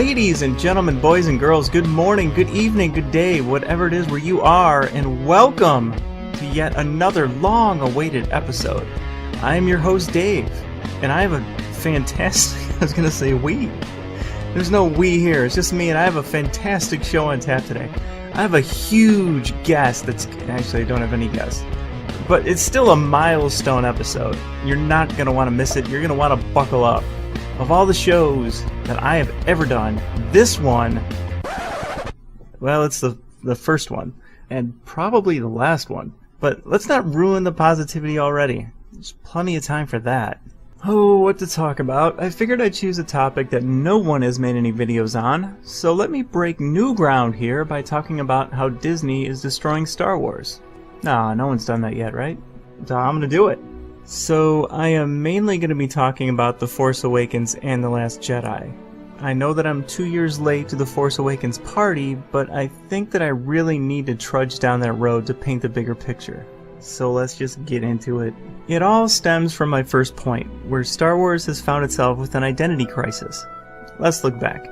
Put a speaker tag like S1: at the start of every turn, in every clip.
S1: Ladies and gentlemen, boys and girls, good morning, good evening, good day, whatever it is where you are, and welcome to yet another long-awaited episode. I am your host, Dave, and I have a fantastic, I was going to say we. There's no we here, it's just me, and I have a fantastic show on tap today. I have a huge guest actually, I don't have any guests, but it's still a milestone episode. You're not going to want to miss it, you're going to want to buckle up. Of all the shows that I have ever done, this one, well, it's the first one, and probably the last one. But let's not ruin the positivity already. There's plenty of time for that. Oh, what to talk about? I figured I'd choose a topic that no one has made any videos on, so let me break new ground here by talking about how Disney is destroying Star Wars. Nah, no one's done that yet, right? So I'm gonna do it. So, I am mainly going to be talking about The Force Awakens and The Last Jedi. I know that I'm 2 years late to The Force Awakens party, but I think that I really need to trudge down that road to paint the bigger picture. So let's just get into it. It all stems from my first point, where Star Wars has found itself with an identity crisis. Let's look back.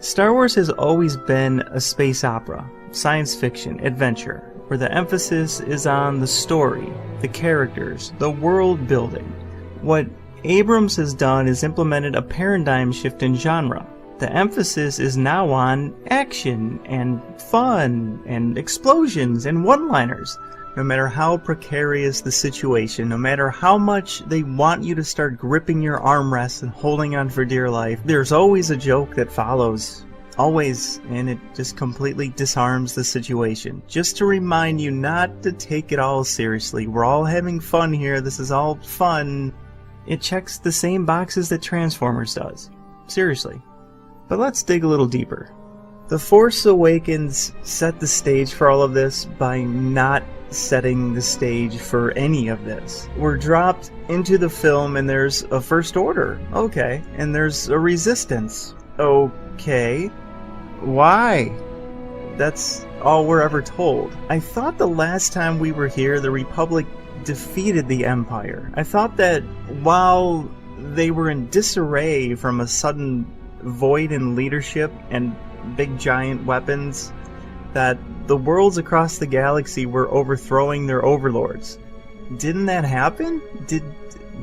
S1: Star Wars has always been a space opera, science fiction, adventure, where the emphasis is on the story, the characters, the world building. What Abrams has done is implemented a paradigm shift in genre. The emphasis is now on action and fun and explosions and one-liners. No matter how precarious the situation, no matter how much they want you to start gripping your armrests and holding on for dear life, there's always a joke that follows. Always, and it just completely disarms the situation. Just to remind you not to take it all seriously. We're all having fun here, this is all fun. It checks the same boxes that Transformers does. Seriously. But let's dig a little deeper. The Force Awakens set the stage for all of this by not setting the stage for any of this. We're dropped into the film and there's a First Order. Okay. And there's a Resistance. Okay. Why? That's all we're ever told. I thought the last time we were here, the Republic defeated the Empire. I thought that while they were in disarray from a sudden void in leadership and big giant weapons, that the worlds across the galaxy were overthrowing their overlords. Didn't that happen?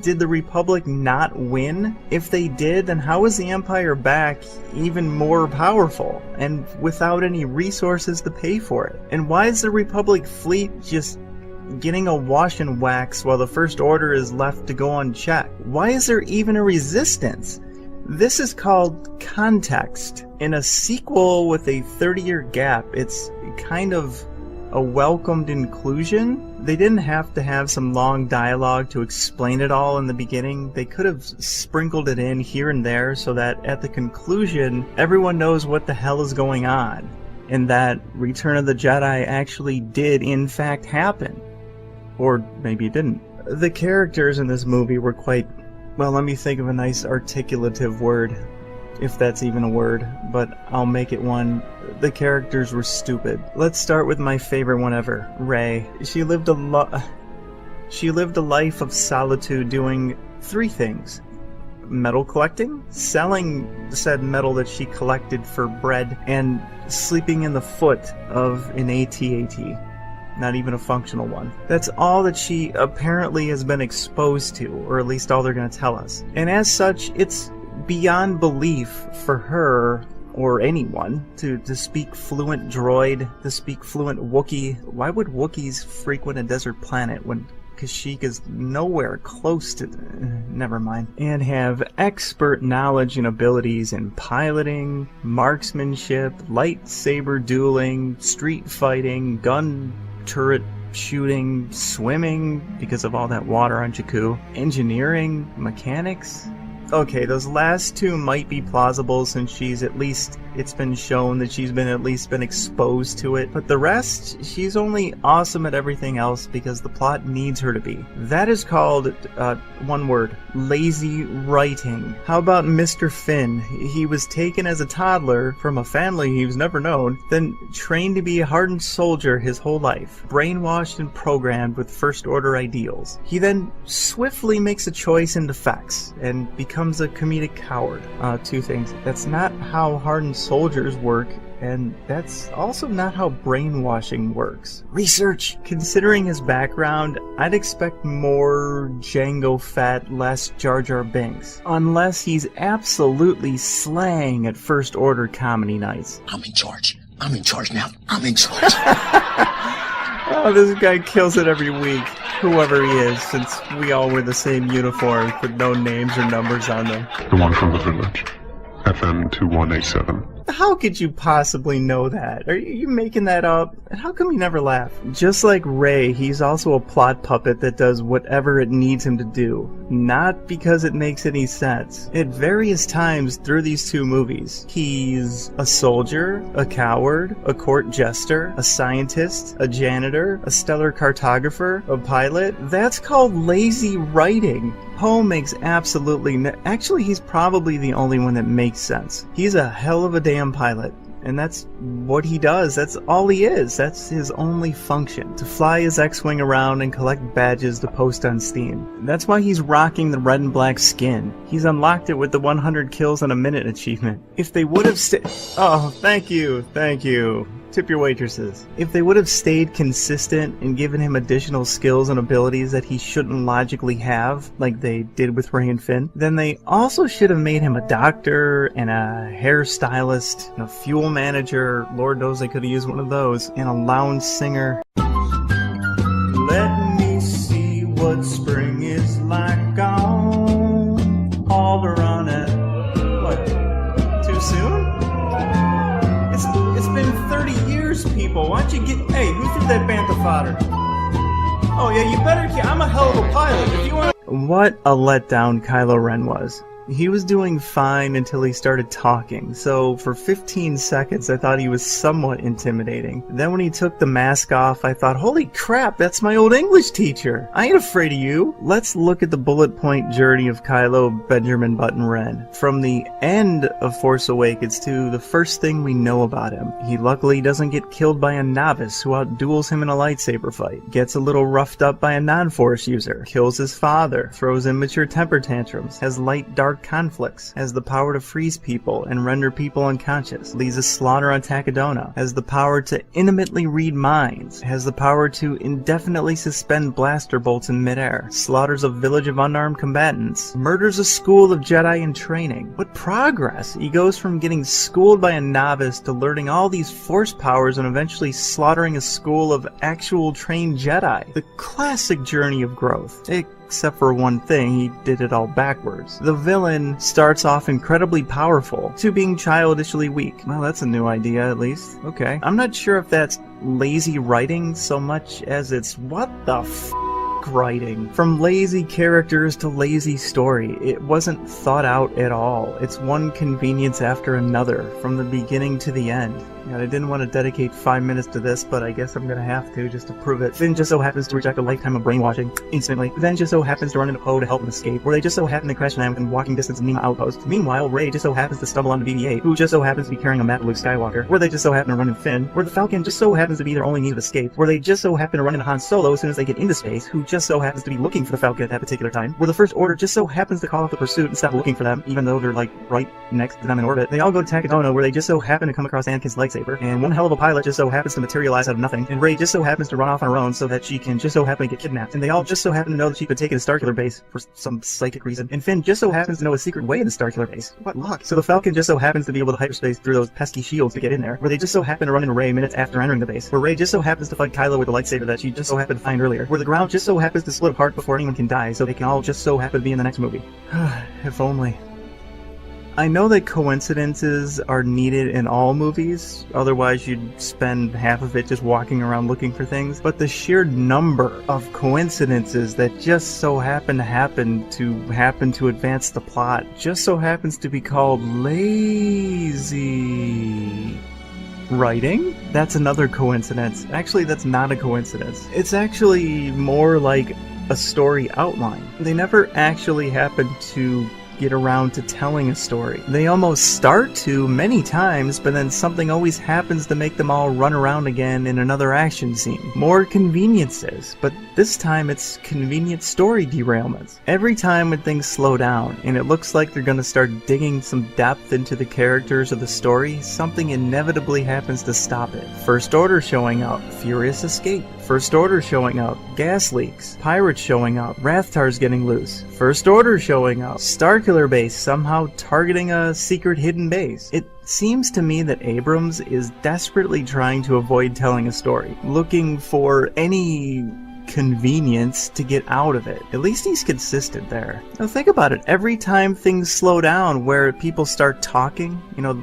S1: Did the Republic not win? If they did, then how is the Empire back even more powerful and without any resources to pay for it? And why is the Republic fleet just getting a wash and wax while the First Order is left to go unchecked? Why is there even a resistance? This is called context. In a sequel with a 30-year gap, it's kind of a welcomed inclusion. They didn't have to have some long dialogue to explain it all in the beginning. They could have sprinkled it in here and there so that at the conclusion, everyone knows what the hell is going on, and that Return of the Jedi actually did in fact happen. Or maybe it didn't. The characters in this movie were quite, well, let me think of a nice articulative word, if that's even a word, but I'll make it one. The characters were stupid. Let's start with my favorite one ever, Rey. She lived a life of solitude doing three things. Metal collecting, selling said metal that she collected for bread, and sleeping in the foot of an AT-AT. Not even a functional one. That's all that she apparently has been exposed to, or at least all they're going to tell us. And as such, it's beyond belief for her or anyone to speak fluent droid, to speak fluent Wookiee. Why would Wookiees frequent a desert planet when Kashyyyk is nowhere close to... never mind. And have expert knowledge and abilities in piloting, marksmanship, lightsaber dueling, street fighting, gun turret shooting, swimming because of all that water on Jakku, engineering, mechanics. Okay, those last two might be plausible since it's been shown that she's been exposed to it, but the rest, she's only awesome at everything else because the plot needs her to be. That is called, one word, lazy writing. How about Mr. Finn? He was taken as a toddler from a family he was never known, then trained to be a hardened soldier his whole life, brainwashed and programmed with First Order ideals. He then swiftly makes a choice and defects, and becomes becomes a comedic coward. Two things. That's not how hardened soldiers work, and that's also not how brainwashing works. Research! Considering his background, I'd expect more Django Fett, less Jar Jar Binks. Unless he's absolutely slaying at First Order comedy nights.
S2: I'm in charge. I'm in charge now. I'm in charge.
S1: Oh, this guy kills it every week. Whoever he is, since we all wear the same uniforms with no names or numbers on them.
S3: The one from the village. FM 2187.
S1: How could you possibly know that? Are you making that up? And how come you never laugh? Just like Ray, he's also a plot puppet that does whatever it needs him to do. Not because it makes any sense. At various times through these two movies, he's a soldier, a coward, a court jester, a scientist, a janitor, a stellar cartographer, a pilot. That's called lazy writing. Poe makes absolutely actually, he's probably the only one that makes sense. He's a hell of a damn pilot. And that's what he does. That's all he is. That's his only function. To fly his X-Wing around and collect badges to post on Steam. That's why he's rocking the red and black skin. He's unlocked it with the 100 kills in a minute achievement. If they would have Oh, thank you. Tip your waitresses. If they would have stayed consistent and given him additional skills and abilities that he shouldn't logically have, like they did with Ray and Finn, then they also should have made him a doctor and a hairstylist and a fuel manager. Lord knows they could have used one of those. And a lounge singer. Let me see what spring is like on Alderaan. What? Too soon? It's been 30 years, people. Why don't you get... Hey, who threw that bantha fodder? Oh, yeah, you better... I'm a hell of a pilot. If you want... What a letdown Kylo Ren was. He was doing fine until he started talking, so for 15 seconds I thought he was somewhat intimidating. Then when he took the mask off, I thought, holy crap, that's my old English teacher! I ain't afraid of you! Let's look at the bullet point journey of Kylo Benjamin Button Ren. From the end of Force Awakens to the first thing we know about him. He luckily doesn't get killed by a novice who outduels him in a lightsaber fight. Gets a little roughed up by a non-Force user. Kills his father. Throws immature temper tantrums. Has light dark conflicts, has the power to freeze people and render people unconscious, leads a slaughter on Takadona, has the power to intimately read minds, has the power to indefinitely suspend blaster bolts in midair, slaughters a village of unarmed combatants, murders a school of Jedi in training. What progress! He goes from getting schooled by a novice to learning all these force powers and eventually slaughtering a school of actual trained Jedi. The classic journey of growth. Except for one thing, he did it all backwards. The villain starts off incredibly powerful to being childishly weak. Well, that's a new idea, at least. Okay. I'm not sure if that's lazy writing so much as it's what the writing. From lazy characters to lazy story. It wasn't thought out at all. It's one convenience after another, from the beginning to the end. And I didn't want to dedicate 5 minutes to this, but I guess I'm gonna have to, just to prove it. Finn just so happens to reject a lifetime of brainwashing instantly. Then just so happens to run into Poe to help him escape, where they just so happen to crash land within walking distance of Nima Outpost. Meanwhile, Rey just so happens to stumble onto BB-8, who just so happens to be carrying a map of Luke Skywalker, where they just so happen to run into Finn, where the Falcon just so happens to be their only means of escape, where they just so happen to run into Han Solo as soon as they get into space, who just so happens to be looking for the Falcon at that particular time, where the First Order just so happens to call off the pursuit and stop looking for them, even though they're like right next to them in orbit. They all go to Takadona, where they just so happen to come across Anakin's lightsaber, and one hell of a pilot just so happens to materialize out of nothing, and Rey just so happens to run off on her own so that she can just so happen to get kidnapped, and they all just so happen to know that she's been taken to Starkiller Base for some psychic reason, and Finn just so happens to know a secret way to Starkiller Base. What luck! So the Falcon just so happens to be able to hyperspace through those pesky shields to get in there, where they just so happen to run into Rey minutes after entering the base, where Rey just so happens to fight Kylo with the lightsaber that she just so happened to find earlier, where the ground just so happens to split apart before anyone can die, so they can all just so happen to be in the next movie. If only. I know that coincidences are needed in all movies, otherwise you'd spend half of it just walking around looking for things, but the sheer number of coincidences that just so happen to advance the plot just so happens to be called lazy writing? That's another coincidence. Actually, that's not a coincidence. It's actually more like a story outline. They never actually happen to get around to telling a story. They almost start to many times, but then something always happens to make them all run around again in another action scene. More conveniences, but this time it's convenient story derailments. Every time when things slow down and it looks like they're going to start digging some depth into the characters of the story, something inevitably happens to stop it. First Order showing up, Furious escape. First Order showing up, gas leaks, pirates showing up, Rathtar's getting loose, First Order showing up, Starkiller base somehow targeting a secret hidden base. It seems to me that Abrams is desperately trying to avoid telling a story, looking for any convenience to get out of it. At least he's consistent there. Now think about it. Every time things slow down where people start talking,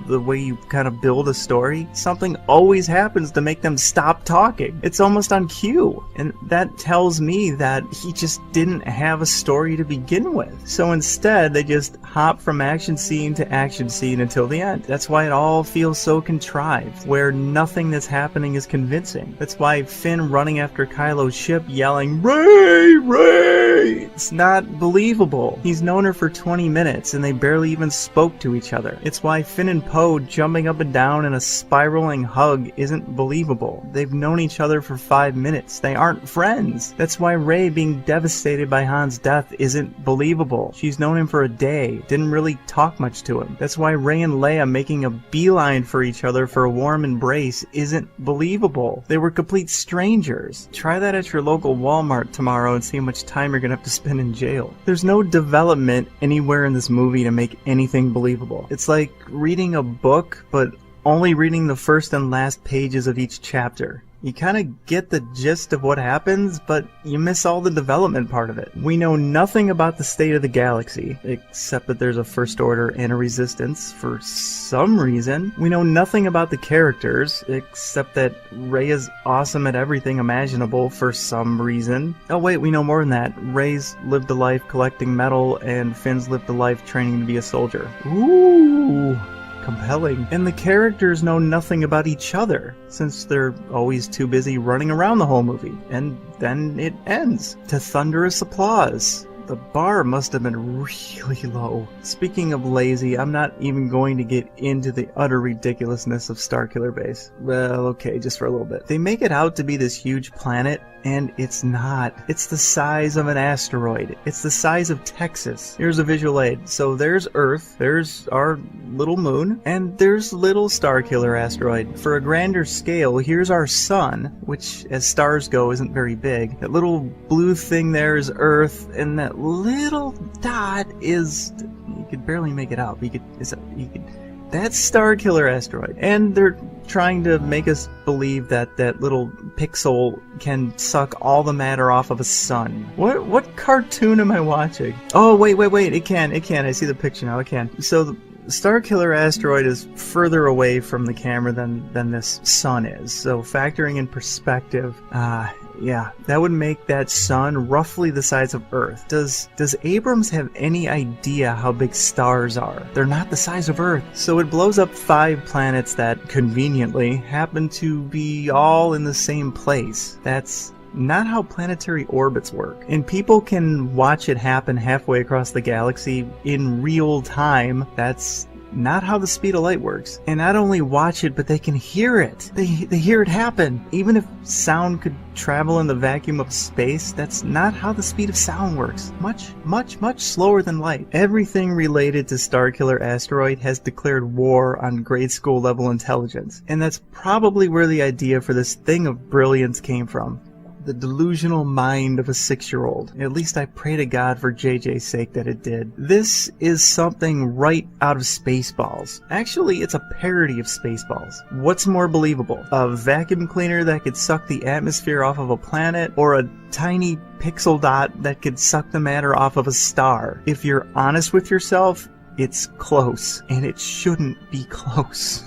S1: the way you kind of build a story, something always happens to make them stop talking. It's almost on cue. And that tells me that he just didn't have a story to begin with. So instead, they just hop from action scene to action scene until the end. That's why it all feels so contrived, where nothing that's happening is convincing. That's why Finn running after Kylo's ship yelling, "Rey! Rey!" It's not believable. He's known her for 20 minutes and they barely even spoke to each other. It's why Finn and Poe jumping up and down in a spiraling hug isn't believable. They've known each other for 5 minutes. They aren't friends. That's why Rey being devastated by Han's death isn't believable. She's known him for a day, didn't really talk much to him. That's why Rey and Leia making a beeline for each other for a warm embrace isn't believable. They were complete strangers. Try that at your local Walmart tomorrow and see how much time you're gonna have to spend in jail. There's no development anywhere in this movie to make anything believable. It's like reading a book, but only reading the first and last pages of each chapter. You kind of get the gist of what happens, but you miss all the development part of it. We know nothing about the state of the galaxy, except that there's a First Order and a Resistance for some reason. We know nothing about the characters, except that Rey is awesome at everything imaginable for some reason. Oh wait, we know more than that. Rey's lived a life collecting metal, and Finn's lived a life training to be a soldier. Ooh! Compelling. And the characters know nothing about each other, since they're always too busy running around the whole movie. And then it ends to thunderous applause. The bar must have been really low. Speaking of lazy, I'm not even going to get into the utter ridiculousness of Starkiller Base. Well, okay, just for a little bit. They make it out to be this huge planet, and it's not. It's the size of an asteroid. It's the size of Texas. Here's a visual aid. So there's Earth, there's our little moon, and there's little Starkiller asteroid. For a grander scale, here's our sun, which as stars go isn't very big. That little blue thing there is Earth, and that little dot is, you could barely make it out. That's Starkiller asteroid. And they're trying to make us believe that that little pixel can suck all the matter off of a sun. What cartoon am I watching? Oh, wait, it can. I see the picture now, it can. So the Starkiller asteroid is further away from the camera than this sun is. So factoring in perspective, yeah, that would make that sun roughly the size of Earth. Does Abrams have any idea how big stars are? They're not the size of Earth. So it blows up 5 planets that, conveniently, happen to be all in the same place. That's not how planetary orbits work. And people can watch it happen halfway across the galaxy in real time. That's not how the speed of light works. And not only watch it, but they can hear it. They hear it happen. Even if sound could travel in the vacuum of space, that's not how the speed of sound works. Much slower than light. Everything related to Starkiller asteroid has declared war on grade school level intelligence. And that's probably where the idea for this thing of brilliance came from. The delusional mind of a 6-year-old. At least I pray to God for JJ's sake that it did. This is something right out of Spaceballs. Actually, it's a parody of Spaceballs. What's more believable? A vacuum cleaner that could suck the atmosphere off of a planet, or a tiny pixel dot that could suck the matter off of a star? If you're honest with yourself, it's close, and it shouldn't be close.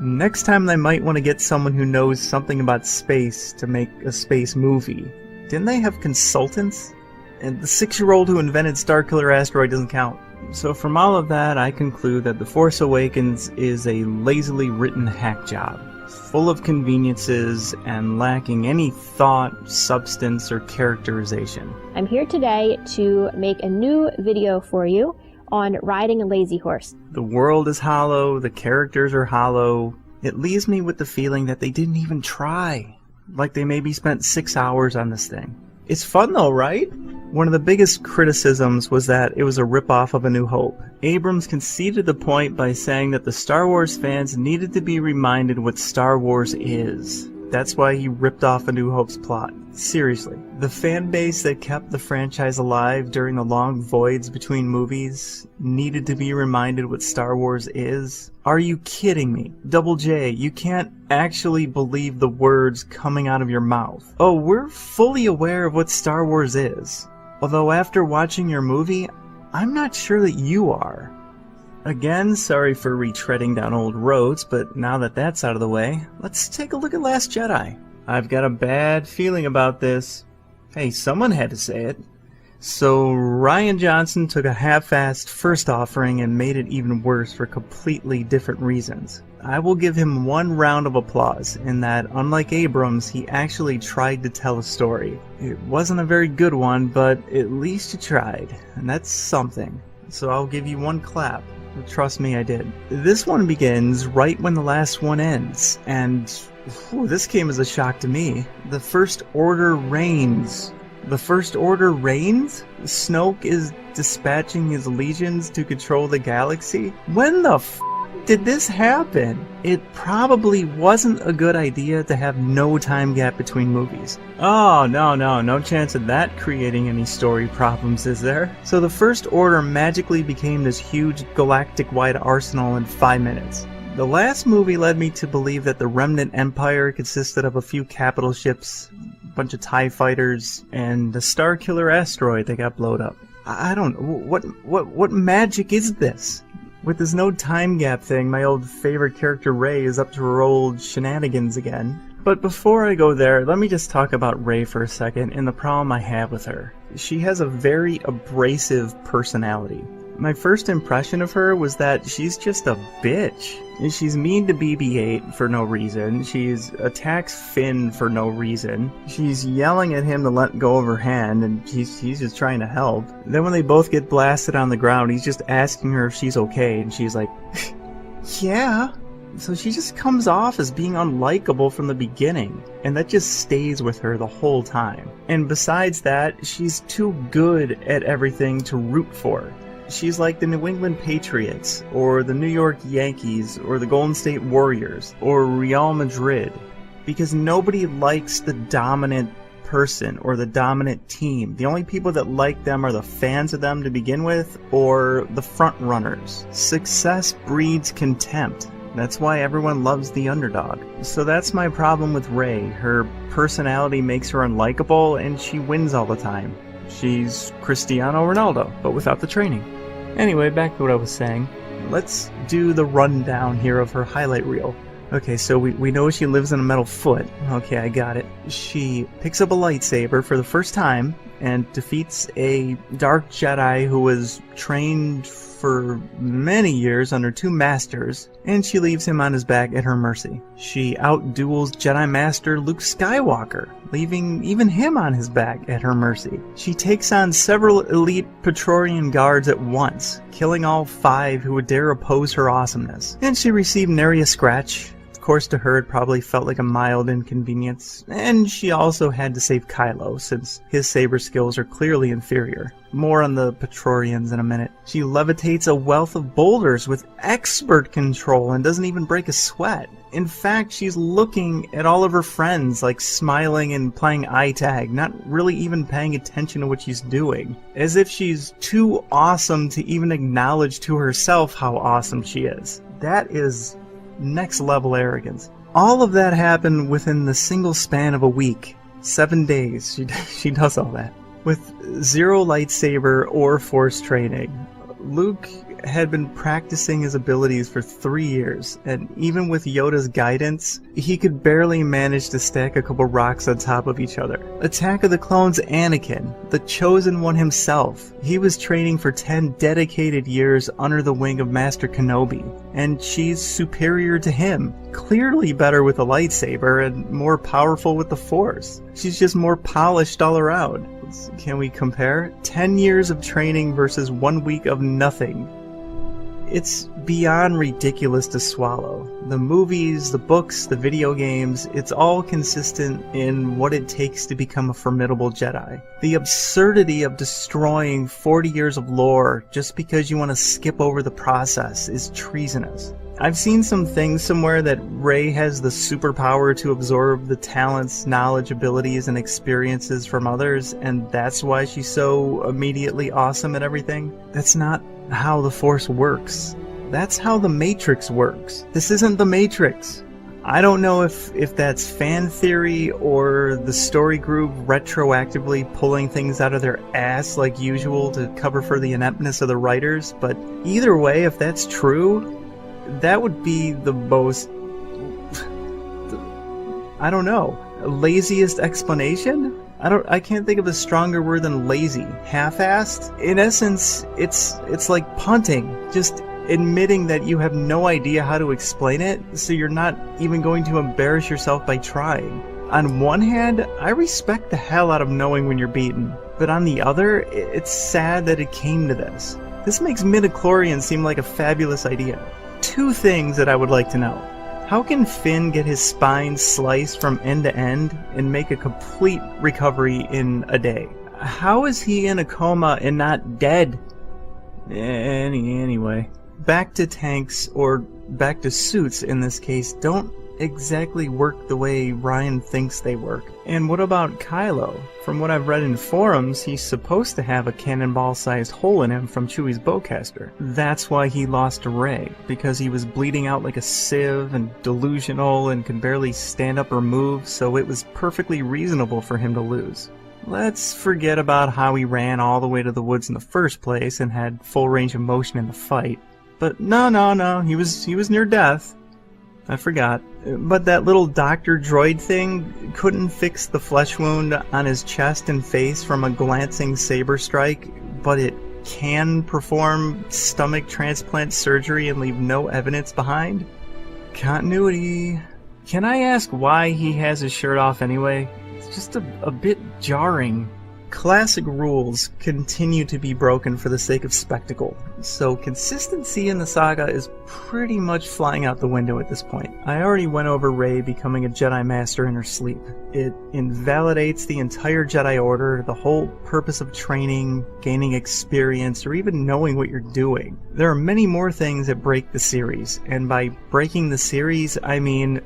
S1: Next time they might want to get someone who knows something about space to make a space movie. Didn't they have consultants? And the 6-year-old who invented Starkiller asteroid doesn't count. So from all of that, I conclude that The Force Awakens is a lazily written hack job, full of conveniences and lacking any thought, substance, or characterization.
S4: I'm here today to make a new video for you on riding a lazy horse.
S1: The world is hollow, the characters are hollow. It leaves me with the feeling that they didn't even try. Like they maybe spent 6 hours on this thing. It's fun though, right? One of the biggest criticisms was that it was a ripoff of A New Hope. Abrams conceded the point by saying that the Star Wars fans needed to be reminded what Star Wars is. That's why he ripped off A New Hope's plot. Seriously. The fan base that kept the franchise alive during the long voids between movies needed to be reminded what Star Wars is? Are you kidding me? Double J, you can't actually believe the words coming out of your mouth. Oh, we're fully aware of what Star Wars is. Although after watching your movie, I'm not sure that you are. Again, sorry for retreading down old roads, but now that that's out of the way, let's take a look at Last Jedi. I've got a bad feeling about this. Hey, someone had to say it. So Rian Johnson took a half-assed first offering and made it even worse for completely different reasons. I will give him one round of applause in that, unlike Abrams, he actually tried to tell a story. It wasn't a very good one, but at least you tried, and that's something. So I'll give you one clap. Trust me, I did. This one begins right when the last one ends, and this came as a shock to me. The First Order reigns. The First Order reigns? Snoke is dispatching his legions to control the galaxy? When the did this happen? It probably wasn't a good idea to have no time gap between movies. Oh, no chance of that creating any story problems, is there? So the First Order magically became this huge galactic-wide arsenal in 5 minutes. The last movie led me to believe that the Remnant Empire consisted of a few capital ships, a bunch of TIE fighters, and a Starkiller asteroid that got blown up. I don't know, what magic is this? With this no time gap thing, my old favorite character Rey is up to her old shenanigans again. But before I go there, let me just talk about Rey for a second and the problem I have with her. She has a very abrasive personality. My first impression of her was that she's just a bitch. She's mean to BB-8 for no reason. She's attacks Finn for no reason. She's yelling at him to let go of her hand, and he's just trying to help. Then when they both get blasted on the ground, he's just asking her if she's okay, and she's like, yeah. So she just comes off as being unlikable from the beginning, and that just stays with her the whole time. And besides that, she's too good at everything to root for. She's like the New England Patriots, or the New York Yankees, or the Golden State Warriors, or Real Madrid. Because nobody likes the dominant person, or the dominant team. The only people that like them are the fans of them to begin with, or the front runners. Success breeds contempt. That's why everyone loves the underdog. So that's my problem with Rey. Her personality makes her unlikable, and she wins all the time. She's Cristiano Ronaldo, but without the training. Anyway, back to what I was saying. Let's do the rundown here of her highlight reel. Okay, so we know she lives in a metal foot. Okay, I got it. She picks up a lightsaber for the first time and defeats a Dark Jedi who was trained for many years under 2 masters, and she leaves him on his back at her mercy. She outduels Jedi Master Luke Skywalker, leaving even him on his back at her mercy. She takes on several elite Praetorian guards at once, killing all 5 who would dare oppose her awesomeness. And she received nary a scratch. Of course, to her it probably felt like a mild inconvenience. And she also had to save Kylo, since his saber skills are clearly inferior. More on the Praetorians in a minute. She levitates a wealth of boulders with expert control and doesn't even break a sweat. In fact, she's looking at all of her friends, like smiling and playing eye tag, not really even paying attention to what she's doing. As if she's too awesome to even acknowledge to herself how awesome she is. That is next level arrogance. All of that happened within the single span of a week. 7 days. She does all that. With 0 lightsaber or force training. Luke had been practicing his abilities for 3 years, and even with Yoda's guidance, he could barely manage to stack a couple rocks on top of each other. Attack of the Clones Anakin, the Chosen One himself. He was training for 10 dedicated years under the wing of Master Kenobi, and she's superior to him. Clearly better with a lightsaber and more powerful with the Force. She's just more polished all around. Shields. Can we compare? 10 years of training versus 1 week of nothing. It's beyond ridiculous to swallow. The movies, the books, the video games, it's all consistent in what it takes to become a formidable Jedi. The absurdity of destroying 40 years of lore just because you want to skip over the process is treasonous. I've seen some things somewhere that Rey has the superpower to absorb the talents, knowledge, abilities, and experiences from others, and that's why she's so immediately awesome at everything. That's not how the Force works. That's how the Matrix works. This isn't the Matrix. I don't know if that's fan theory or the story group retroactively pulling things out of their ass like usual to cover for the ineptness of the writers, but either way, if that's true, that would be the most, I don't know, laziest explanation? I can't think of a stronger word than lazy. Half-assed? In essence, it's like punting. Just admitting that you have no idea how to explain it, so you're not even going to embarrass yourself by trying. On one hand, I respect the hell out of knowing when you're beaten, but on the other, it's sad that it came to this. This makes midichlorians seem like a fabulous idea. Two things that I would like to know. How can Finn get his spine sliced from end to end and make a complete recovery in a day? How is he in a coma and not dead? Anyway, back to tanks, or back to suits in this case, don't exactly work the way Ryan thinks they work. And what about Kylo? From what I've read in forums, he's supposed to have a cannonball-sized hole in him from Chewie's bowcaster. That's why he lost to Rey, because he was bleeding out like a sieve and delusional and could barely stand up or move, so it was perfectly reasonable for him to lose. Let's forget about how he ran all the way to the woods in the first place and had full range of motion in the fight. But no, he was near death. I forgot. But that little doctor droid thing couldn't fix the flesh wound on his chest and face from a glancing saber strike, but it can perform stomach transplant surgery and leave no evidence behind? Continuity. Can I ask why he has his shirt off anyway? It's just a bit jarring. Classic rules continue to be broken for the sake of spectacle, so consistency in the saga is pretty much flying out the window at this point. I already went over Rey becoming a Jedi Master in her sleep. It invalidates the entire Jedi Order, the whole purpose of training, gaining experience, or even knowing what you're doing. There are many more things that break the series, and by breaking the series, I mean,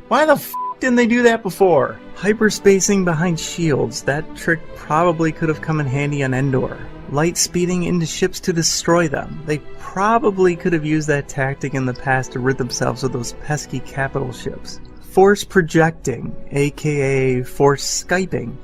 S1: why the f*** didn't they do that before? Hyperspacing behind shields, that trick probably could have come in handy on Endor. Light speeding into ships to destroy them. They probably could have used that tactic in the past to rid themselves of those pesky capital ships. Force projecting, aka force Skyping,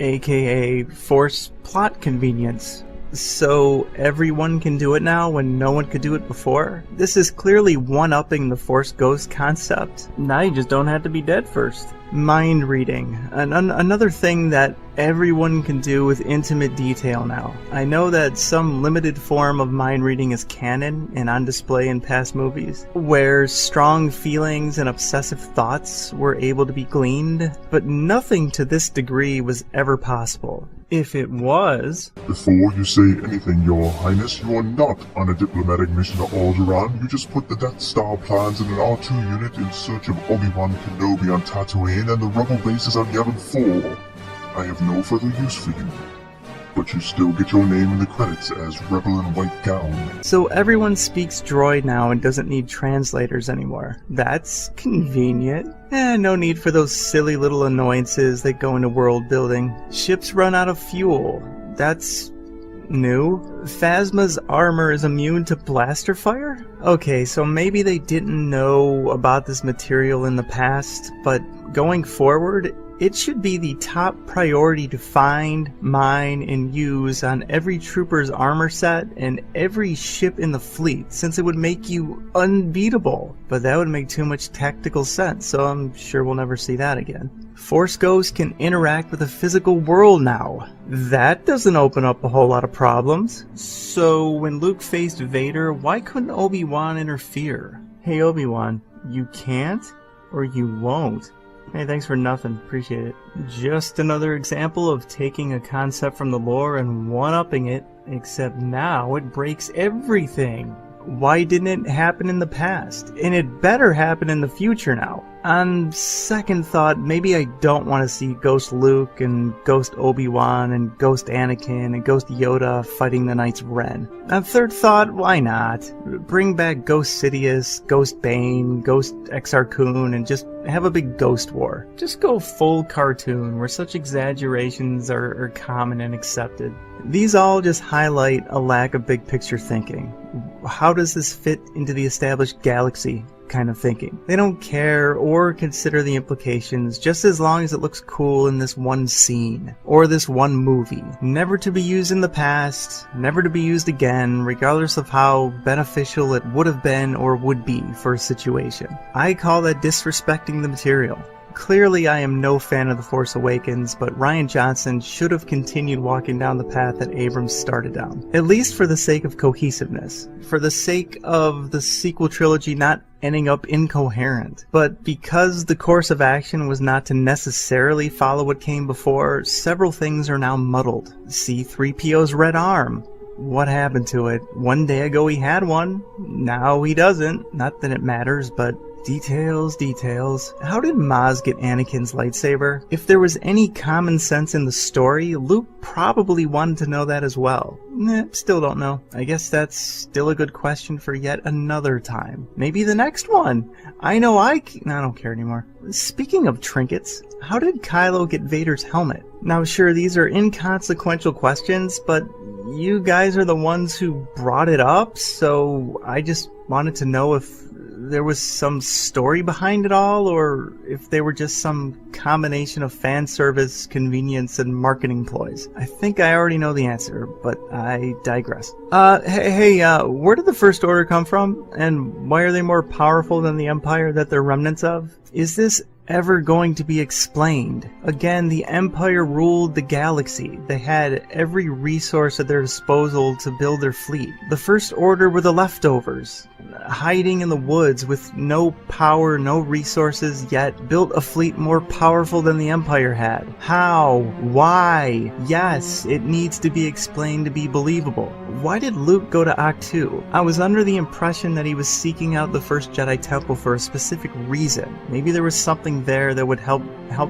S1: aka force plot convenience. So everyone can do it now when no one could do it before? This is clearly one-upping the Force Ghost concept. Now you just don't have to be dead first. Mind reading. Another thing that everyone can do with intimate detail now. I know that some limited form of mind reading is canon and on display in past movies, where strong feelings and obsessive thoughts were able to be gleaned, but nothing to this degree was ever possible. If it was...
S3: Before you say anything, Your Highness, you are not on a diplomatic mission to Alderaan. You just put the Death Star plans in an R2 unit in search of Obi-Wan Kenobi on Tatooine and the rebel bases on Yavin 4. I have no further use for you, but you still get your name in the credits as Rebel in White Gown.
S1: So everyone speaks droid now and doesn't need translators anymore. That's convenient. No need for those silly little annoyances that go into world building. Ships run out of fuel. That's new. Phasma's armor is immune to blaster fire? Okay, so maybe they didn't know about this material in the past, but going forward, it should be the top priority to find, mine, and use on every trooper's armor set and every ship in the fleet, since it would make you unbeatable. But that would make too much tactical sense, so I'm sure we'll never see that again. Force Ghosts can interact with the physical world now. That doesn't open up a whole lot of problems. So when Luke faced Vader, why couldn't Obi-Wan interfere? Hey Obi-Wan, you can't or you won't? Hey, thanks for nothing. Appreciate it. Just another example of taking a concept from the lore and one-upping it, except now it breaks everything. Why didn't it happen in the past? And it better happen in the future now. On second thought, maybe I don't want to see Ghost Luke and Ghost Obi-Wan and Ghost Anakin and Ghost Yoda fighting the Knights of Ren. On third thought, why not? Bring back Ghost Sidious, Ghost Bane, Ghost Exar Kun, and just have a big ghost war. Just go full cartoon, where such exaggerations are common and accepted. These all just highlight a lack of big picture thinking. How does this fit into the established galaxy kind of thinking? They don't care or consider the implications, just as long as it looks cool in this one scene or this one movie. Never to be used in the past, never to be used again, regardless of how beneficial it would have been or would be for a situation. I call that disrespecting the material. Clearly, I am no fan of The Force Awakens, but Rian Johnson should have continued walking down the path that Abrams started down. At least for the sake of cohesiveness. For the sake of the sequel trilogy not ending up incoherent. But because the course of action was not to necessarily follow what came before, several things are now muddled. C-3PO's red arm. What happened to it? One day ago he had one. Now he doesn't. Not that it matters, but details. How did Maz get Anakin's lightsaber? If there was any common sense in the story, Luke probably wanted to know that as well. Still don't know. I guess that's still a good question for yet another time. Maybe the next one. I don't care anymore. Speaking of trinkets, how did Kylo get Vader's helmet? Now sure, these are inconsequential questions, but you guys are the ones who brought it up, so I just wanted to know if there was some story behind it all, or if they were just some combination of fan service, convenience, and marketing ploys. I think I already know the answer, but I digress. Where did the First Order come from? And why are they more powerful than the Empire that they're remnants of? Is this ever going to be explained? Again, the Empire ruled the galaxy. They had every resource at their disposal to build their fleet. The First Order were the leftovers, hiding in the woods with no power, no resources, yet built a fleet more powerful than the Empire had. How? Why? Yes, it needs to be explained to be believable. Why did Luke go to Ahch-To? I was under the impression that he was seeking out the first Jedi Temple for a specific reason. Maybe there was something there that would help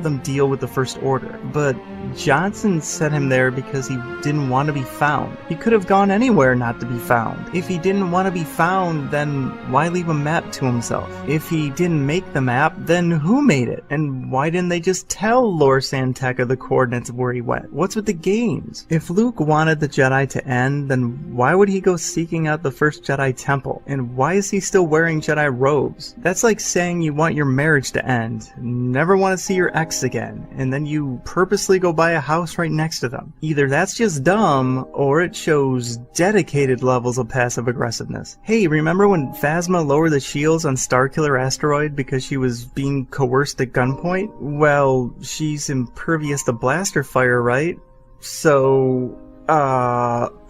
S1: them deal with the First Order. But Johnson sent him there because he didn't want to be found. He could have gone anywhere not to be found. If he didn't want to be found, then why leave a map to himself? If he didn't make the map, then who made it? And why didn't they just tell Lor San Tekka the coordinates of where he went? What's with the games? If Luke wanted the Jedi to end, then why would he go seeking out the first Jedi Temple? And why is he still wearing Jedi robes? That's like saying you want your marriage to end, never want to see your ex again, and then you purposely go buy a house right next to them. Either that's just dumb, or it shows dedicated levels of passive aggressiveness. Hey, remember when Phasma lowered the shields on Starkiller Asteroid because she was being coerced at gunpoint? Well, she's impervious to blaster fire, right? So,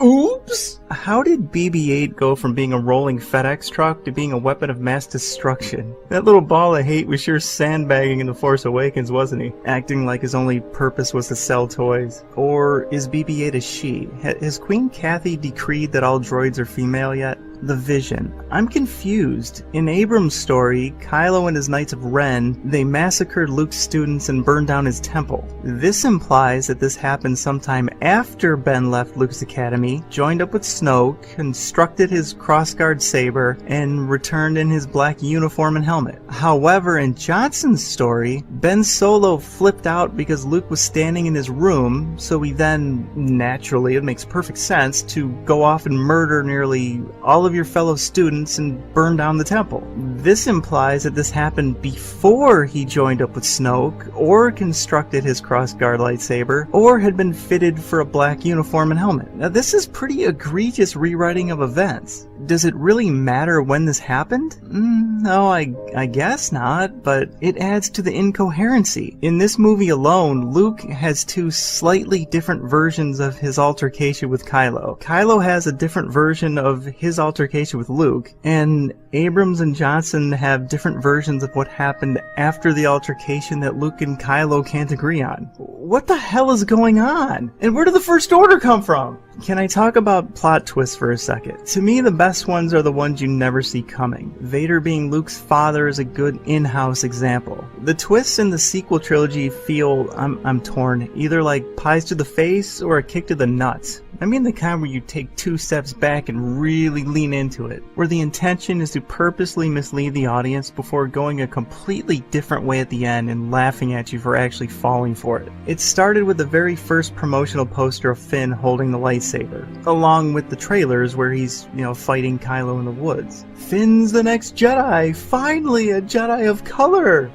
S1: oops? How did BB-8 go from being a rolling FedEx truck to being a weapon of mass destruction? That little ball of hate was sure sandbagging in The Force Awakens, wasn't he? Acting like his only purpose was to sell toys. Or is BB-8 a she? Has Queen Kathy decreed that all droids are female yet? The Vision. I'm confused. In Abrams' story, Kylo and his Knights of Ren, they massacred Luke's students and burned down his temple. This implies that this happened sometime after Ben left Luke's academy, joined up with Snoke, constructed his crossguard saber, and returned in his black uniform and helmet. However, in Johnson's story, Ben Solo flipped out because Luke was standing in his room, so he then, naturally, it makes perfect sense, to go off and murder nearly all of your fellow students and burn down the temple. This implies that this happened before he joined up with Snoke, or constructed his crossguard lightsaber, or had been fitted for a black uniform and helmet. Now this is pretty egregious rewriting of events. Does it really matter when this happened? No, I guess not, but it adds to the incoherency. In this movie alone, Luke has two slightly different versions of his altercation with Kylo. Kylo has a different version of his altercation altercation with Luke, and Abrams and Johnson have different versions of what happened after the altercation that Luke and Kylo can't agree on. What the hell is going on? And where did the First Order come from? Can I talk about plot twists for a second? To me, the best ones are the ones you never see coming. Vader being Luke's father is a good in-house example. The twists in the sequel trilogy feel, I'm torn, either like pies to the face or a kick to the nuts. I mean the kind where you take 2 steps back and really lean into it, where the intention is to purposely mislead the audience before going a completely different way at the end and laughing at you for actually falling for it. It started with the very first promotional poster of Finn holding the lightsaber, along with the trailers where he's, fighting Kylo in the woods. Finn's the next Jedi! Finally, a Jedi of color!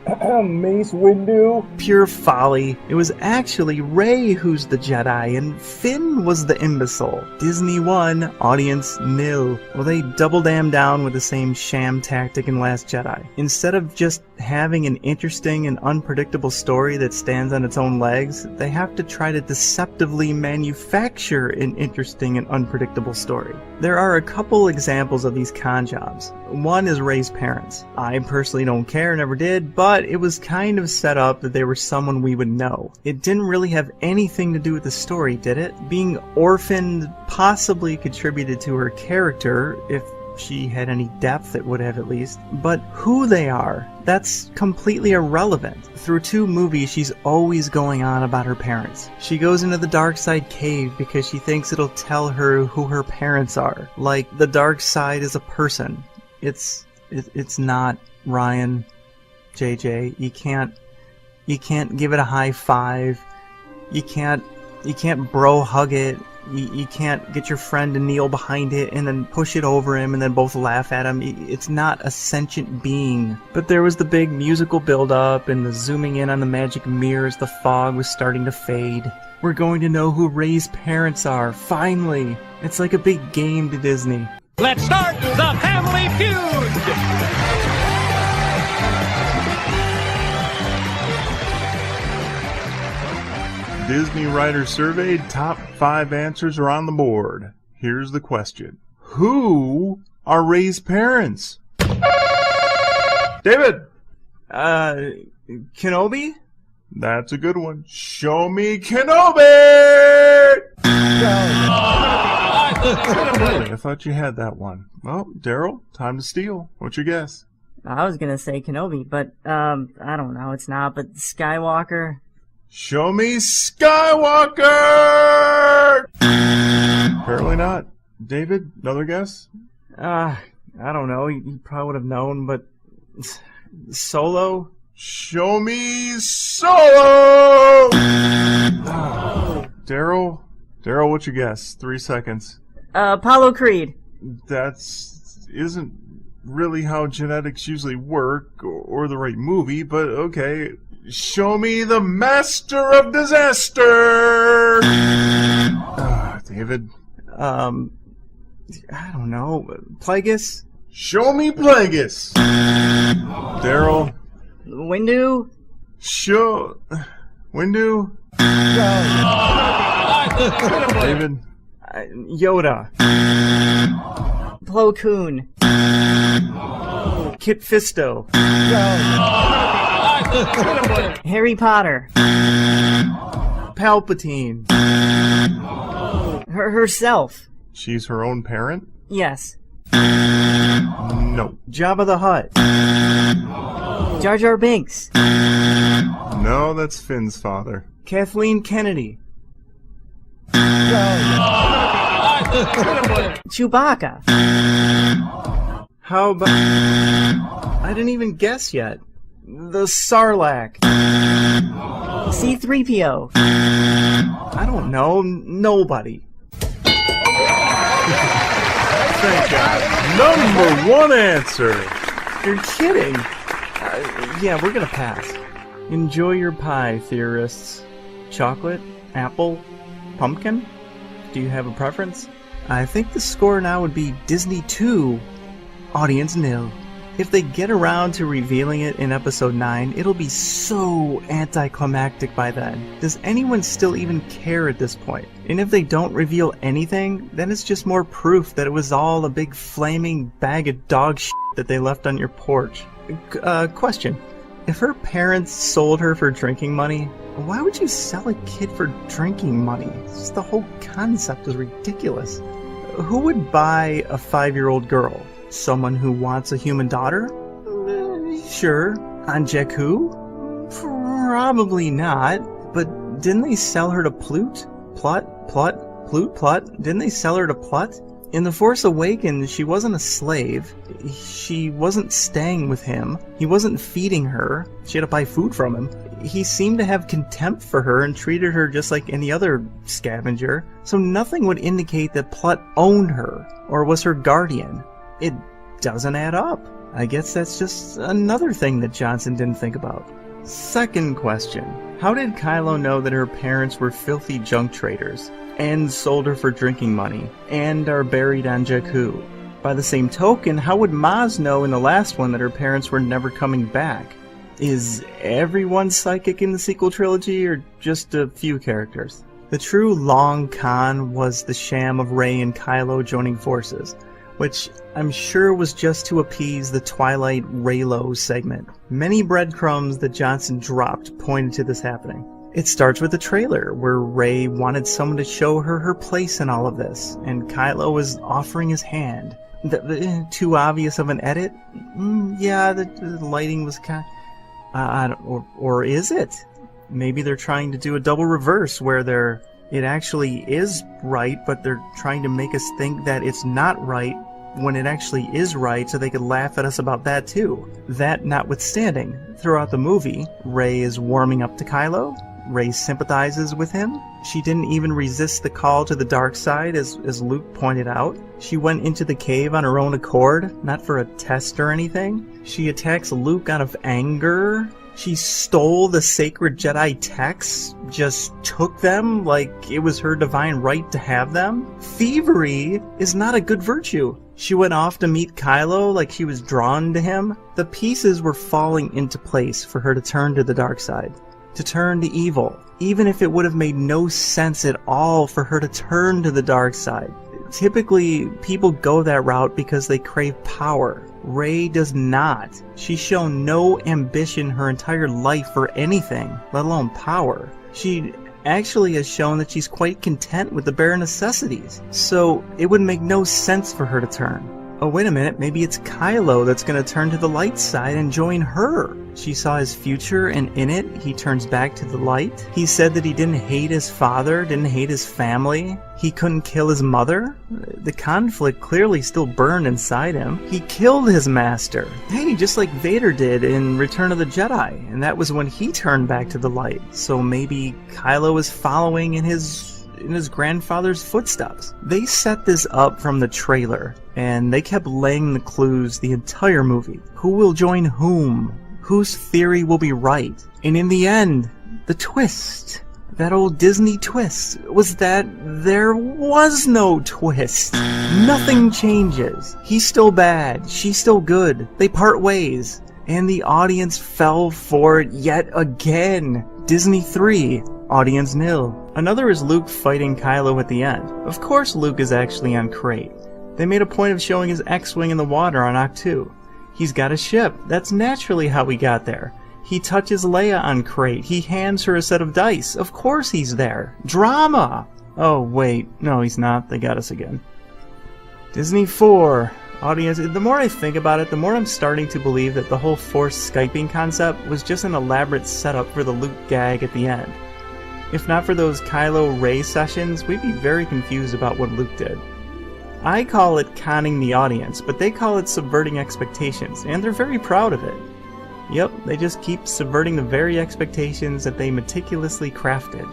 S1: Mace Windu? Pure folly. It was actually Rey who's the Jedi, and Finn was the imbecile. Disney won, audience nil. Well, they double damn down with the same sham tactic in Last Jedi. Instead of just having an interesting and unpredictable story that stands on its own legs, they have to try to deceptively manufacture an interesting and unpredictable story. There are a couple examples of these con jobs. One is Rey's parents. I personally don't care, never did, but it was kind of set up that they were someone we would know. It didn't really have anything to do with the story, did it? Being orphaned possibly contributed to her character, if she had any depth it would have at least, but who they are, that's completely irrelevant. Through 2 movies she's always going on about her parents. She goes into the dark side cave because she thinks it'll tell her who her parents are. Like the dark side is a person. It's not, Ryan, JJ. You can't give it a high five. You can't bro hug it. You can't get your friend to kneel behind it and then push it over him and then both laugh at him. It's not a sentient being. But there was the big musical build-up and the zooming in on the magic mirror as the fog was starting to fade. We're going to know who Rey's parents are, finally. It's like a big game to Disney.
S5: Let's start the Family Feud!
S3: Disney Writers Surveyed, top 5 answers are on the board. Here's the question. Who are Rey's parents? David!
S1: Kenobi?
S3: That's a good one. Show me Kenobi! Really, I thought you had that one. Well, Daryl, time to steal. What's your guess?
S6: I was gonna say Kenobi, but, I don't know, it's not, but Skywalker...
S3: Show me Skywalker! Apparently not. David, another guess?
S1: I don't know. You probably would have known, but... Solo?
S3: Show me Solo! Daryl, what's your guess? 3 seconds.
S6: Apollo Creed.
S3: Isn't really how genetics usually work, or the right movie, but okay. Show me the Master of Disaster! David?
S1: I don't know. Plagueis?
S3: Show me Plagueis! Daryl?
S6: Windu?
S3: Windu? David?
S1: Yoda.
S6: Plo Koon.
S1: Kit Fisto.
S6: Harry Potter.
S1: Palpatine.
S6: Herself.
S3: She's her own parent?
S6: Yes.
S3: No.
S1: Jabba the Hutt.
S6: Jar Jar Binks.
S3: No, that's Finn's father.
S1: Kathleen Kennedy.
S6: Chewbacca.
S1: How about... I didn't even guess yet. The Sarlacc.
S6: C-3PO.
S1: I don't know. Nobody.
S3: Thank God. Number 1 answer.
S1: You're kidding. Yeah, we're gonna pass. Enjoy your pie, theorists. Chocolate? Apple? Pumpkin? Do you have a preference? I think the score now would be Disney 2, audience nil. If they get around to revealing it in episode 9, it'll be so anticlimactic by then. Does anyone still even care at this point? And if they don't reveal anything, then it's just more proof that it was all a big flaming bag of dog shit that they left on your porch. Question. If her parents sold her for drinking money, why would you sell a kid for drinking money? Just the whole concept is ridiculous. Who would buy a 5-year-old girl? Someone who wants a human daughter? Sure. On Jakku? Probably not. But didn't they sell her to Plut? Didn't they sell her to Plut? In The Force Awakens, she wasn't a slave. She wasn't staying with him. He wasn't feeding her. She had to buy food from him. He seemed to have contempt for her and treated her just like any other scavenger, so nothing would indicate that Plut owned her or was her guardian. It doesn't add up. I guess that's just another thing that Johnson didn't think about. Second question. How did Kylo know that her parents were filthy junk traders and sold her for drinking money and are buried on Jakku? By the same token, how would Maz know in the last one that her parents were never coming back? Is everyone psychic in the sequel trilogy or just a few characters? The true long con was the sham of Rey and Kylo joining forces, which I'm sure was just to appease the Twilight Reylo segment. Many breadcrumbs that Johnson dropped pointed to this happening. It starts with the trailer, where Rey wanted someone to show her her place in all of this, and Kylo was offering his hand. Too obvious of an edit? Yeah, the lighting was kind of... or is it? Maybe they're trying to do a double reverse, where it actually is right, but they're trying to make us think that it's not right when it actually is right, so they could laugh at us about that too. That notwithstanding, throughout the movie, Rey is warming up to Kylo. Rey sympathizes with him. She didn't even resist the call to the dark side, as Luke pointed out. She went into the cave on her own accord, not for a test or anything. She attacks Luke out of anger. She stole the sacred Jedi texts, just took them like it was her divine right to have them. Thievery is not a good virtue. She went off to meet Kylo like she was drawn to him. The pieces were falling into place for her to turn to the dark side, to turn to evil, even if it would have made no sense at all for her to turn to the dark side. Typically, people go that route because they crave power. Rey does not. She's shown no ambition her entire life for anything, let alone power. She actually has shown that she's quite content with the bare necessities, so it would make no sense for her to turn. Oh, wait a minute, maybe it's Kylo that's going to turn to the light side and join her. She saw his future, and in it, he turns back to the light. He said that he didn't hate his father, didn't hate his family. He couldn't kill his mother. The conflict clearly still burned inside him. He killed his master. Hey, just like Vader did in Return of the Jedi, and that was when he turned back to the light. So maybe Kylo is following in his grandfather's footsteps. They set this up from the trailer, and they kept laying the clues the entire movie. Who will join whom? Whose theory will be right? And in the end, the twist, that old Disney twist, was that there was no twist. Nothing changes. He's still bad. She's still good. They part ways. And the audience fell for it yet again. Disney 3. Audience nil. Another is Luke fighting Kylo at the end. Of course Luke is actually on Crate. They made a point of showing his X-Wing in the water on Ahch-To. He's got a ship. That's naturally how we got there. He touches Leia on Crate. He hands her a set of dice. Of course he's there. Drama! Oh wait, no he's not. They got us again. Disney 4. Audience, the more I think about it, the more I'm starting to believe that the whole Force Skyping concept was just an elaborate setup for the Luke gag at the end. If not for those Kylo-Rey sessions, we'd be very confused about what Luke did. I call it conning the audience, but they call it subverting expectations, and they're very proud of it. Yep, they just keep subverting the very expectations that they meticulously crafted.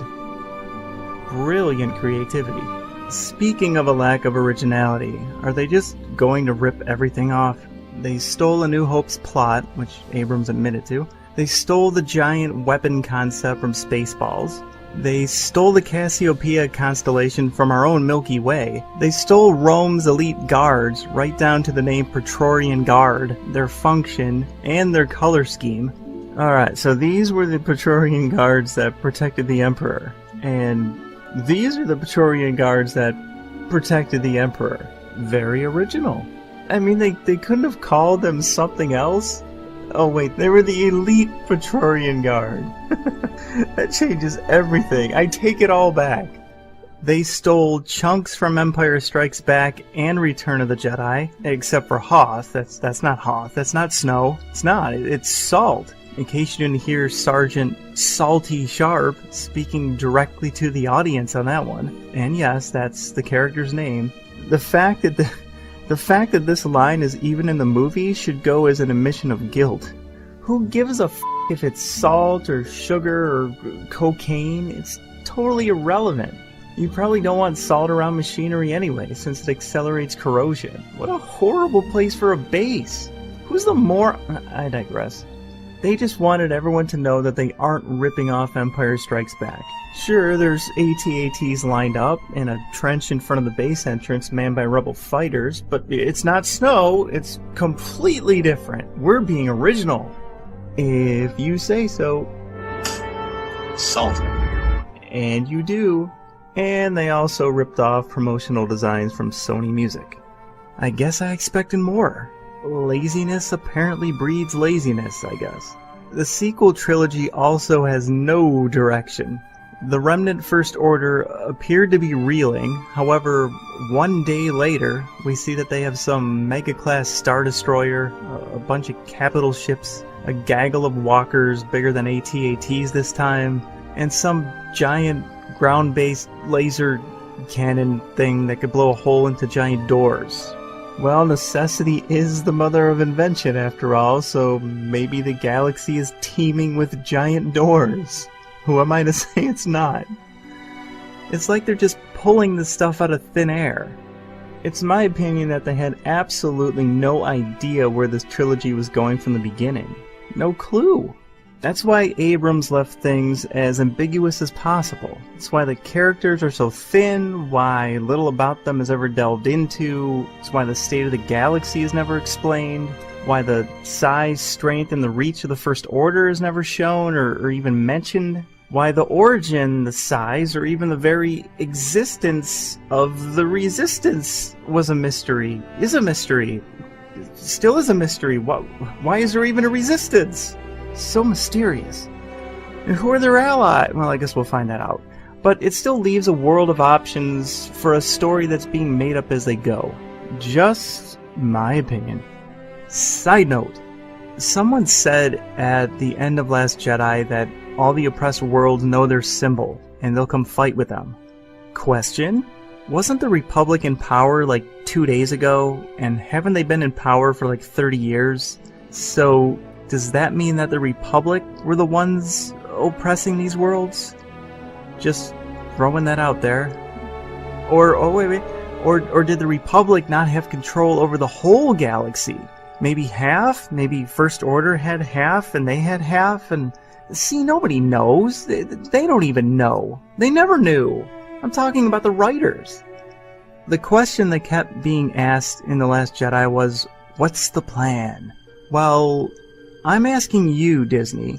S1: Brilliant creativity. Speaking of a lack of originality, are they just going to rip everything off? They stole A New Hope's plot, which Abrams admitted to. They stole the giant weapon concept from Spaceballs. They stole the Cassiopeia constellation from our own Milky Way. They stole Rome's elite guards, right down to the name Praetorian Guard, their function, and their color scheme. Alright, so these were the Praetorian Guards that protected the Emperor. And these are the Praetorian Guards that protected the Emperor. Very original. I mean, they couldn't have called them something else? Oh wait, they were the elite Praetorian Guard. That changes everything. I take it all back. They stole chunks from Empire Strikes Back and Return of the Jedi, except for Hoth. That's not Hoth. That's not snow. It's not. It's salt. In case you didn't hear Sergeant Salty Sharp speaking directly to the audience on that one. And yes, that's the character's name. The fact that this line is even in the movie should go as an admission of guilt. Who gives a f*** if it's salt or sugar or cocaine? It's totally irrelevant. You probably don't want salt around machinery anyway, since it accelerates corrosion. What a horrible place for a base. Who's the more... I digress. They just wanted everyone to know that they aren't ripping off Empire Strikes Back. Sure, there's AT-ATs lined up in a trench in front of the base entrance manned by rebel fighters, but it's not snow, it's completely different. We're being original. If you say so.
S2: Salt.
S1: And you do. And they also ripped off promotional designs from Sony Music. I guess I expected more. Laziness apparently breeds laziness, I guess. The sequel trilogy also has no direction. The remnant First Order appeared to be reeling, however, one day later, we see that they have some mega-class Star Destroyer, a bunch of capital ships, a gaggle of walkers bigger than AT-ATs this time, and some giant ground-based laser cannon thing that could blow a hole into giant doors. Well, necessity is the mother of invention after all, so maybe the galaxy is teeming with giant doors. Who am I to say it's not? It's like they're just pulling this stuff out of thin air. It's my opinion that they had absolutely no idea where this trilogy was going from the beginning. No clue. That's why Abrams left things as ambiguous as possible. It's why the characters are so thin, why little about them is ever delved into, it's why the state of the galaxy is never explained, why the size, strength, and the reach of the First Order is never shown or even mentioned, why the origin, the size, or even the very existence of the Resistance was a mystery, is a mystery, still is a mystery. Why is there even a Resistance? So mysterious. And who are their allies? Well, I guess we'll find that out. But it still leaves a world of options for a story that's being made up as they go. Just my opinion. Side note, someone said at the end of Last Jedi that all the oppressed worlds know their symbol, and they'll come fight with them. Question? Wasn't the Republic in power like 2 days ago, and haven't they been in power for like 30 years? So, does that mean that the Republic were the ones oppressing these worlds? Just throwing that out there. Or did the Republic not have control over the whole galaxy? Maybe half? Maybe First Order had half and they had half? And see, nobody knows. They don't even know. They never knew. I'm talking about the writers. The question that kept being asked in The Last Jedi was, what's the plan? Well, I'm asking you, Disney,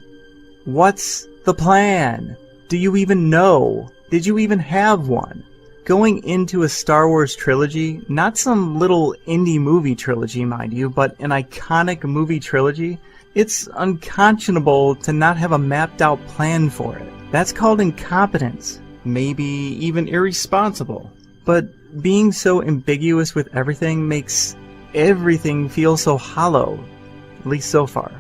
S1: what's the plan? Do you even know? Did you even have one? Going into a Star Wars trilogy, not some little indie movie trilogy, mind you, but an iconic movie trilogy, it's unconscionable to not have a mapped out plan for it. That's called incompetence, maybe even irresponsible. But being so ambiguous with everything makes everything feel so hollow, at least so far.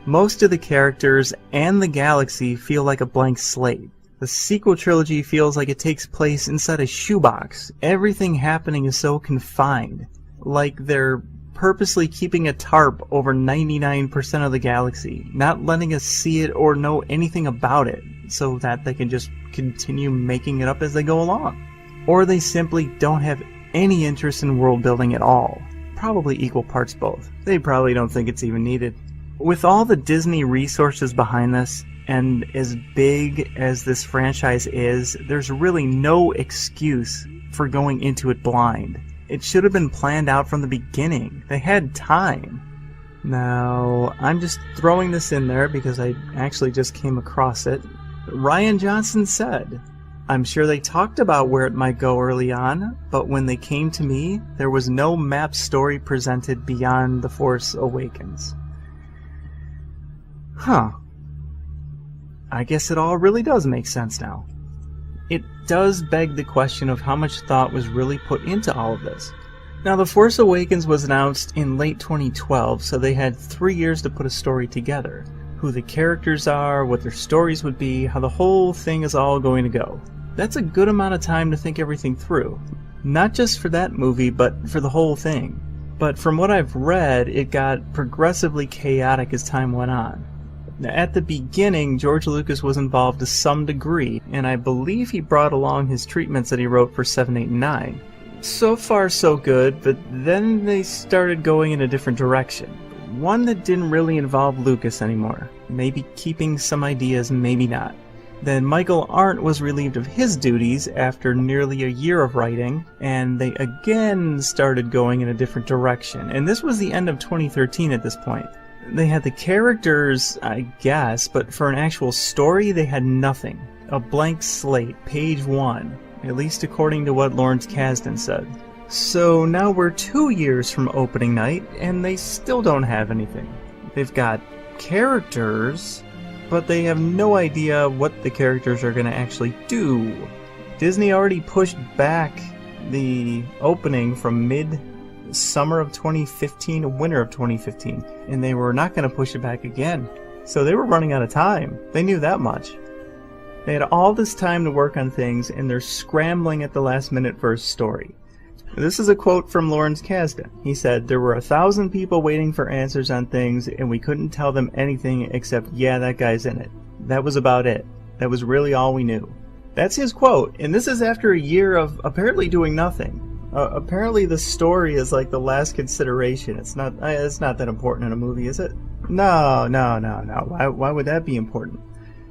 S1: Most of the characters and the galaxy feel like a blank slate. The sequel trilogy feels like it takes place inside a shoebox. Everything happening is so confined, like they're purposely keeping a tarp over 99% of the galaxy, not letting us see it or know anything about it, so that they can just continue making it up as they go along. Or they simply don't have any interest in world building at all. Probably equal parts both. They probably don't think it's even needed. With all the Disney resources behind this, And as big as this franchise is, there's really no excuse for going into it blind. It should have been planned out from the beginning. They had time. Now, I'm just throwing this in there because I actually just came across it. Rian Johnson said, "I'm sure they talked about where it might go early on, but when they came to me, there was no map story presented beyond The Force Awakens." Huh. I guess it all really does make sense now. It does beg the question of how much thought was really put into all of this. Now, The Force Awakens was announced in late 2012, so they had 3 years to put a story together. Who the characters are, what their stories would be, how the whole thing is all going to go. That's a good amount of time to think everything through. Not just for that movie, but for the whole thing. But from what I've read, it got progressively chaotic as time went on. At the beginning, George Lucas was involved to some degree, and I believe he brought along his treatments that he wrote for 7, 8, and 9. So far so good, but then they started going in a different direction. One that didn't really involve Lucas anymore. Maybe keeping some ideas, maybe not. Then Michael Arndt was relieved of his duties after nearly a year of writing, and they again started going in a different direction. And this was the end of 2013 at this point. They had the characters, I guess, but for an actual story, they had nothing. A blank slate, page 1, at least according to what Lawrence Kasdan said. So now we're 2 years from opening night, and they still don't have anything. They've got characters, but they have no idea what the characters are going to actually do. Disney already pushed back the opening from mid-summer of 2015 to winter of 2015, and they were not going to push it back again. So they were running out of time. They knew that much. They had all this time to work on things, and they're scrambling at the last minute for a story. This is a quote from Lawrence Kasdan. He said, "There were 1,000 people waiting for answers on things, and we couldn't tell them anything except, yeah, that guy's in it. That was about it. That was really all we knew." That's his quote, and this is after a year of apparently doing nothing. Apparently the story is like the last consideration. It's not that important in a movie, is it? No. Why would that be important?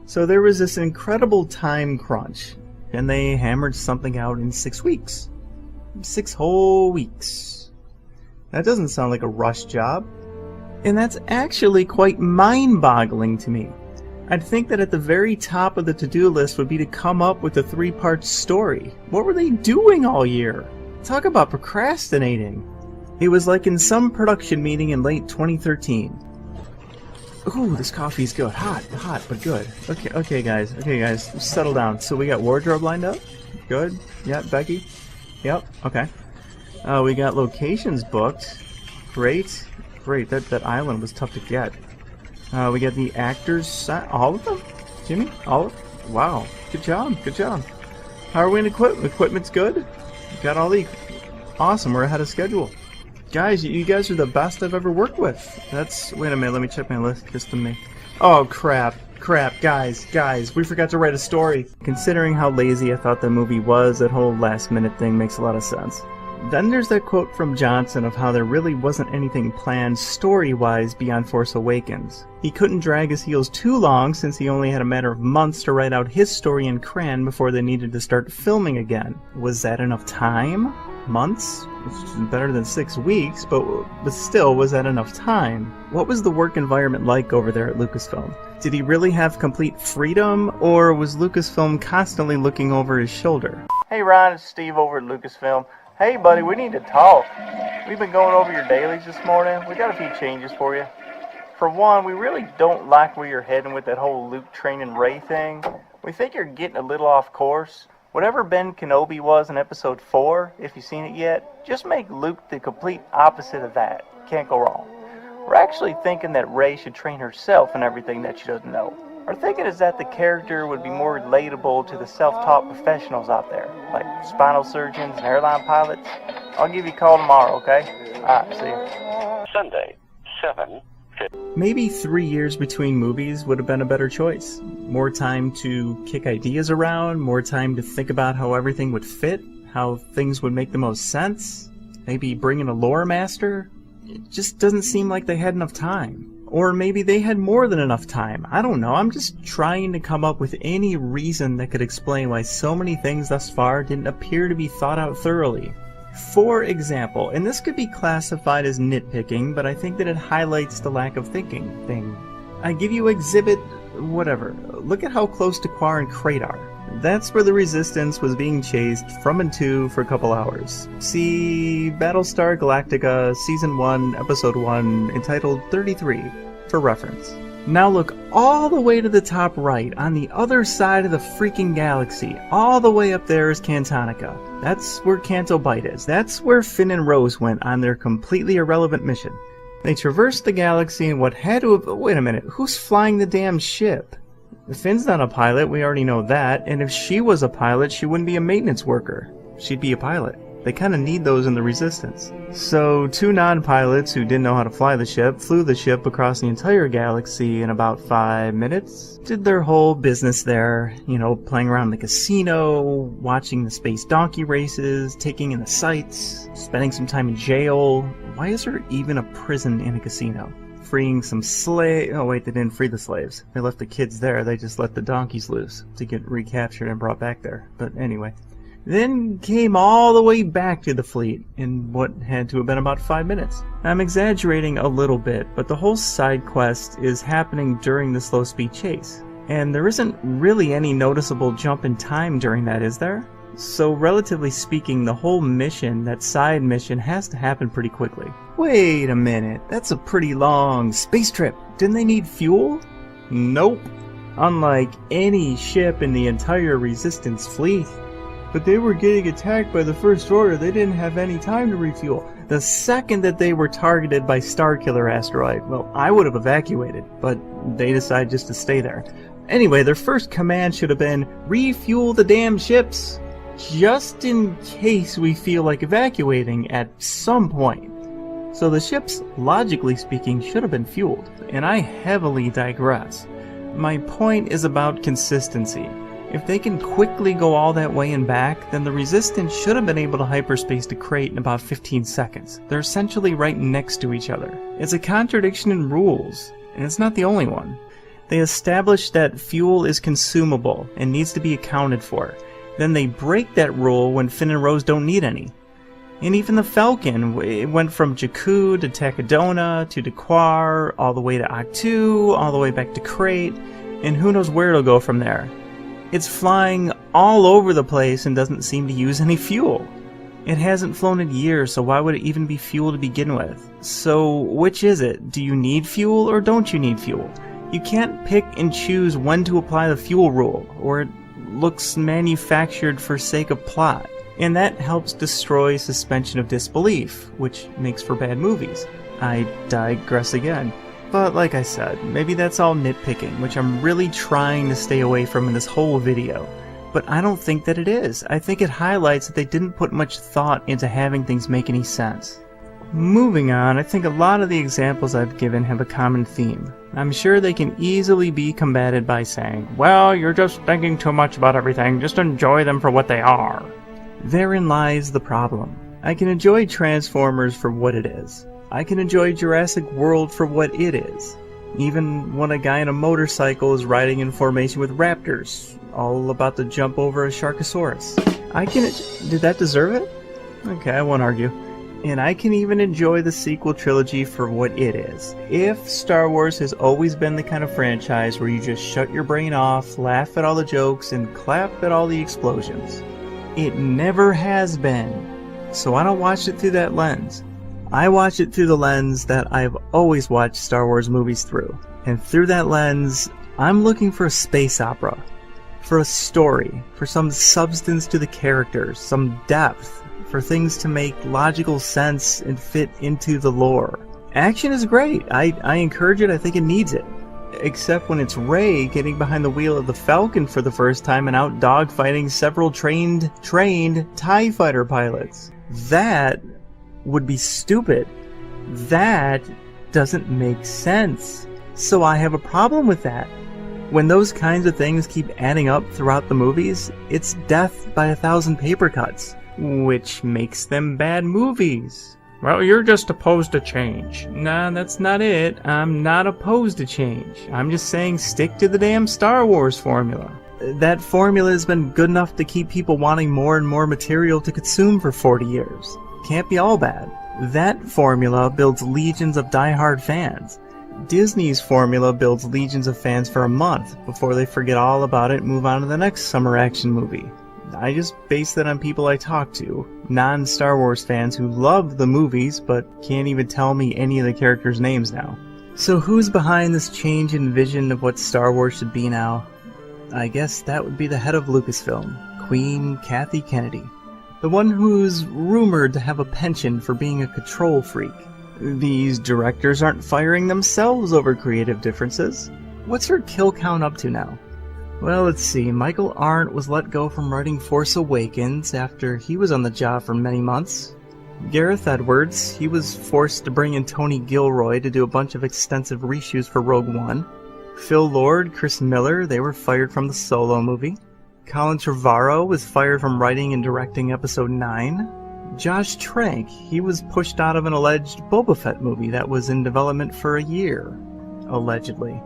S1: So there was this incredible time crunch, and they hammered something out in 6 weeks. 6 whole weeks. That doesn't sound like a rush job. And that's actually quite mind-boggling to me. I'd think that at the very top of the to-do list would be to come up with a 3-part story. What were they doing all year? Talk about procrastinating. It was like in some production meeting in late 2013. Ooh, this coffee's good. Hot, but good. Okay, guys, settle down. So we got wardrobe lined up? Good. Yeah, Becky? Yep, okay. We got locations booked. Great. That island was tough to get. We got the actors, all of them? Jimmy? All of them? Wow. Good job. How are we in equipment? Equipment's good? Got all the... Awesome, we're ahead of schedule. Guys, you guys are the best I've ever worked with. Wait a minute, let me check my list just to make... Oh, crap, guys, we forgot to write a story. Considering how lazy I thought the movie was, that whole last-minute thing makes a lot of sense. Then there's that quote from Johnson of how there really wasn't anything planned story-wise beyond Force Awakens. He couldn't drag his heels too long since he only had a matter of months to write out his story in crayon before they needed to start filming again. Was that enough time? Months? Which is better than 6 weeks, but still, was that enough time? What was the work environment like over there at Lucasfilm? Did he really have complete freedom, or was Lucasfilm constantly looking over his shoulder? Hey Ron, it's Steve over at Lucasfilm. Hey buddy, we need to talk. We've been going over your dailies this morning. We got a few changes for you. For one, we really don't like where you're heading with that whole Luke training Rey thing. We think you're getting a little off course. Whatever Ben Kenobi was in episode 4, if you've seen it yet, just make Luke the complete opposite of that. Can't go wrong. We're actually thinking that Rey should train herself in everything that she doesn't know. Our thinking is that the character would be more relatable to the self-taught professionals out there, like spinal surgeons and airline pilots. I'll give you a call tomorrow, okay? Alright, see you.
S2: Sunday, 7.
S1: Maybe 3 years between movies would have been a better choice. More time to kick ideas around, more time to think about how everything would fit, how things would make the most sense. Maybe bring in a lore master. It just doesn't seem like they had enough time. Or maybe they had more than enough time. I don't know. I'm just trying to come up with any reason that could explain why so many things thus far didn't appear to be thought out thoroughly. For example, and this could be classified as nitpicking, but I think that it highlights the lack of thinking thing. I give you exhibit whatever. Look at how close to Quar and Crate are. That's where the Resistance was being chased from and to for a couple hours. See Battlestar Galactica Season 1, Episode 1, entitled 33, for reference. Now look all the way to the top right, on the other side of the freaking galaxy. All the way up there is Cantonica. That's where Canto Bight is. That's where Finn and Rose went on their completely irrelevant mission. They traversed the galaxy in what had to have... Wait a minute, who's flying the damn ship? Finn's not a pilot, we already know that, and if she was a pilot, she wouldn't be a maintenance worker. She'd be a pilot. They kind of need those in the Resistance. So, 2 non-pilots who didn't know how to fly the ship flew the ship across the entire galaxy in about 5 minutes. Did their whole business there, you know, playing around the casino, watching the space donkey races, taking in the sights, spending some time in jail. Why is there even a prison in a casino? Freeing some slaves. Oh wait, they didn't free the slaves. They left the kids there. They just let the donkeys loose to get recaptured and brought back there. But anyway. Then came all the way back to the fleet in what had to have been about 5 minutes. I'm exaggerating a little bit, but the whole side quest is happening during the slow speed chase. And there isn't really any noticeable jump in time during that, is there? So relatively speaking, the whole mission, that side mission, has to happen pretty quickly. Wait a minute, that's a pretty long space trip. Didn't they need fuel? Nope. Unlike any ship in the entire Resistance fleet. But they were getting attacked by the First Order. They didn't have any time to refuel. The second that they were targeted by Starkiller asteroid, well, I would have evacuated, but they decided just to stay there. Anyway, their first command should have been, refuel the damn ships, just in case we feel like evacuating at some point. So the ships, logically speaking, should have been fueled, and I heavily digress. My point is about consistency. If they can quickly go all that way and back, then the Resistance should have been able to hyperspace to Crate in about 15 seconds. They're essentially right next to each other. It's a contradiction in rules, and it's not the only one. They established that fuel is consumable and needs to be accounted for. Then they break that rule when Finn and Rose don't need any. And even the Falcon, it went from Jakku to Takadona to Quar, all the way to Ahch-To, all the way back to Crate, and who knows where it'll go from there. It's flying all over the place and doesn't seem to use any fuel. It hasn't flown in years, so why would it even be fuel to begin with? So which is it? Do you need fuel or don't you need fuel? You can't pick and choose when to apply the fuel rule, or it looks manufactured for sake of plot. And that helps destroy suspension of disbelief, which makes for bad movies. I digress again. But like I said, maybe that's all nitpicking, which I'm really trying to stay away from in this whole video. But I don't think that it is. I think it highlights that they didn't put much thought into having things make any sense. Moving on, I think a lot of the examples I've given have a common theme. I'm sure they can easily be combated by saying, well, you're just thinking too much about everything, just enjoy them for what they are. Therein lies the problem. I can enjoy Transformers for what it is. I can enjoy Jurassic World for what it is. Even when a guy on a motorcycle is riding in formation with raptors, all about to jump over a Sharkosaurus. Did that deserve it? Okay, I won't argue. And I can even enjoy the sequel trilogy for what it is. If Star Wars has always been the kind of franchise where you just shut your brain off, laugh at all the jokes, and clap at all the explosions. It never has been. So I don't watch it through that lens. I watch it through the lens that I've always watched Star Wars movies through. And through that lens, I'm looking for a space opera. For a story. For some substance to the characters. Some depth. For things to make logical sense and fit into the lore. Action is great. I encourage it. I think it needs it. Except when it's Rey getting behind the wheel of the Falcon for the first time and out dogfighting several trained TIE fighter pilots. That would be stupid. That doesn't make sense. So I have a problem with that. When those kinds of things keep adding up throughout the movies, it's death by 1,000 paper cuts, which makes them bad movies. Well, you're just opposed to change. Nah, that's not it. I'm not opposed to change. I'm just saying stick to the damn Star Wars formula. That formula has been good enough to keep people wanting more and more material to consume for 40 years. Can't be all bad. That formula builds legions of die-hard fans. Disney's formula builds legions of fans for a month before they forget all about it and move on to the next summer action movie. I just base that on people I talk to, non-Star Wars fans who love the movies but can't even tell me any of the characters' names now. So who's behind this change in vision of what Star Wars should be now? I guess that would be the head of Lucasfilm, Queen Kathy Kennedy. The one who's rumored to have a penchant for being a control freak. These directors aren't firing themselves over creative differences. What's her kill count up to now? Well, let's see. Michael Arndt was let go from writing Force Awakens after he was on the job for many months. Gareth Edwards, he was forced to bring in Tony Gilroy to do a bunch of extensive reshoots for Rogue One. Phil Lord, Chris Miller, they were fired from the Solo movie. Colin Trevorrow was fired from writing and directing Episode 9. Josh Trank, he was pushed out of an alleged Boba Fett movie that was in development for a year, allegedly.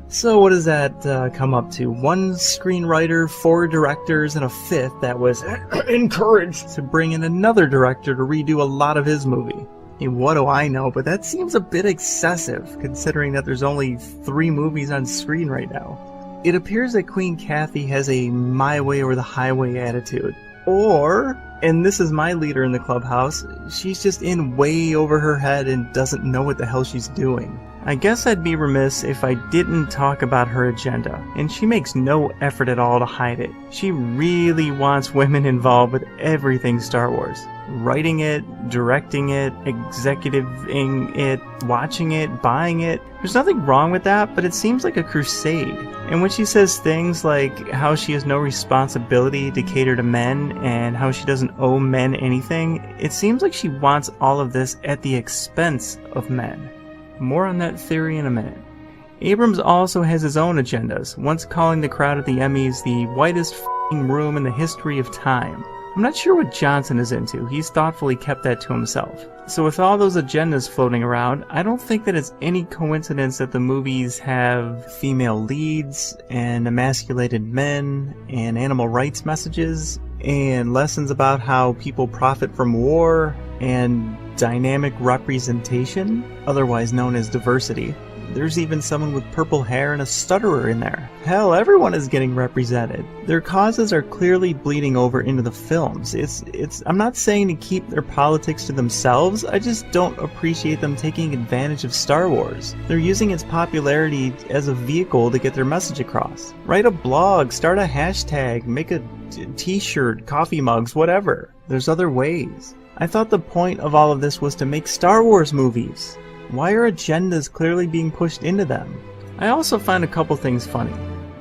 S1: So what does that come up to? One screenwriter, 4 directors, and a 5th that was encouraged to bring in another director to redo a lot of his movie. What do I know, but that seems a bit excessive, considering that there's only 3 movies on screen right now. It appears that Queen Kathy has a my way or the highway attitude. Or, and this is my leader in the clubhouse, she's just in way over her head and doesn't know what the hell she's doing. I guess I'd be remiss if I didn't talk about her agenda, and she makes no effort at all to hide it. She really wants women involved with everything Star Wars. Writing it, directing it, executiving it, watching it, buying it. There's nothing wrong with that, but it seems like a crusade. And when she says things like how she has no responsibility to cater to men and how she doesn't owe men anything, it seems like she wants all of this at the expense of men. More on that theory in a minute. Abrams also has his own agendas, once calling the crowd at the Emmys the whitest f***ing room in the history of time. I'm not sure what Johnson is into. He's thoughtfully kept that to himself. So with all those agendas floating around, I don't think that it's any coincidence that the movies have female leads and emasculated men and animal rights messages and lessons about how people profit from war and dynamic representation, otherwise known as diversity. There's even someone with purple hair and a stutterer in there. Hell, everyone is getting represented. Their causes are clearly bleeding over into the films. I'm not saying to keep their politics to themselves, I just don't appreciate them taking advantage of Star Wars. They're using its popularity as a vehicle to get their message across. Write a blog, start a hashtag, make a t-shirt, coffee mugs, whatever. There's other ways. I thought the point of all of this was to make Star Wars movies. Why are agendas clearly being pushed into them? I also find a couple things funny.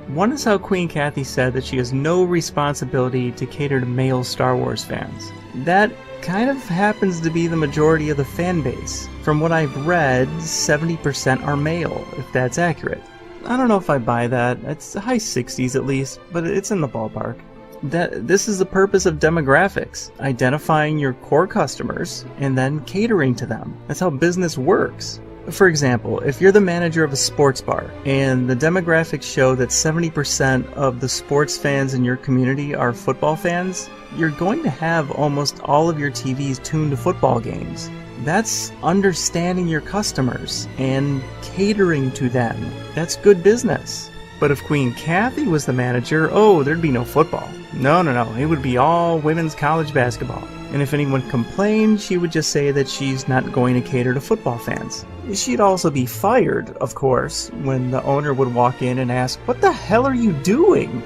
S1: One is how Queen Kathy said that she has no responsibility to cater to male Star Wars fans. That kind of happens to be the majority of the fan base. From what I've read, 70% are male, if that's accurate. I don't know if I buy that. It's high 60s at least, but it's in the ballpark. This is the purpose of demographics, identifying your core customers and then catering to them. That's how business works. For example, if you're the manager of a sports bar and the demographics show that 70% of the sports fans in your community are football fans, you're going to have almost all of your TVs tuned to football games. That's understanding your customers and catering to them. That's good business. But if Queen Kathy was the manager, there'd be no football. No, it would be all women's college basketball. And if anyone complained, she would just say that she's not going to cater to football fans. She'd also be fired, of course, when the owner would walk in and ask, "What the hell are you doing?"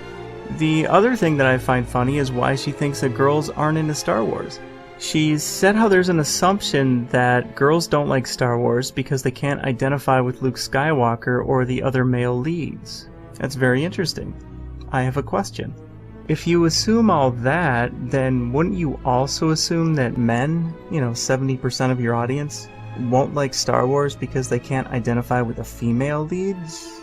S1: The other thing that I find funny is why she thinks that girls aren't into Star Wars. She's said how there's an assumption that girls don't like Star Wars because they can't identify with Luke Skywalker or the other male leads. That's very interesting. I have a question. If you assume all that, then wouldn't you also assume that men, 70% of your audience, won't like Star Wars because they can't identify with the female leads?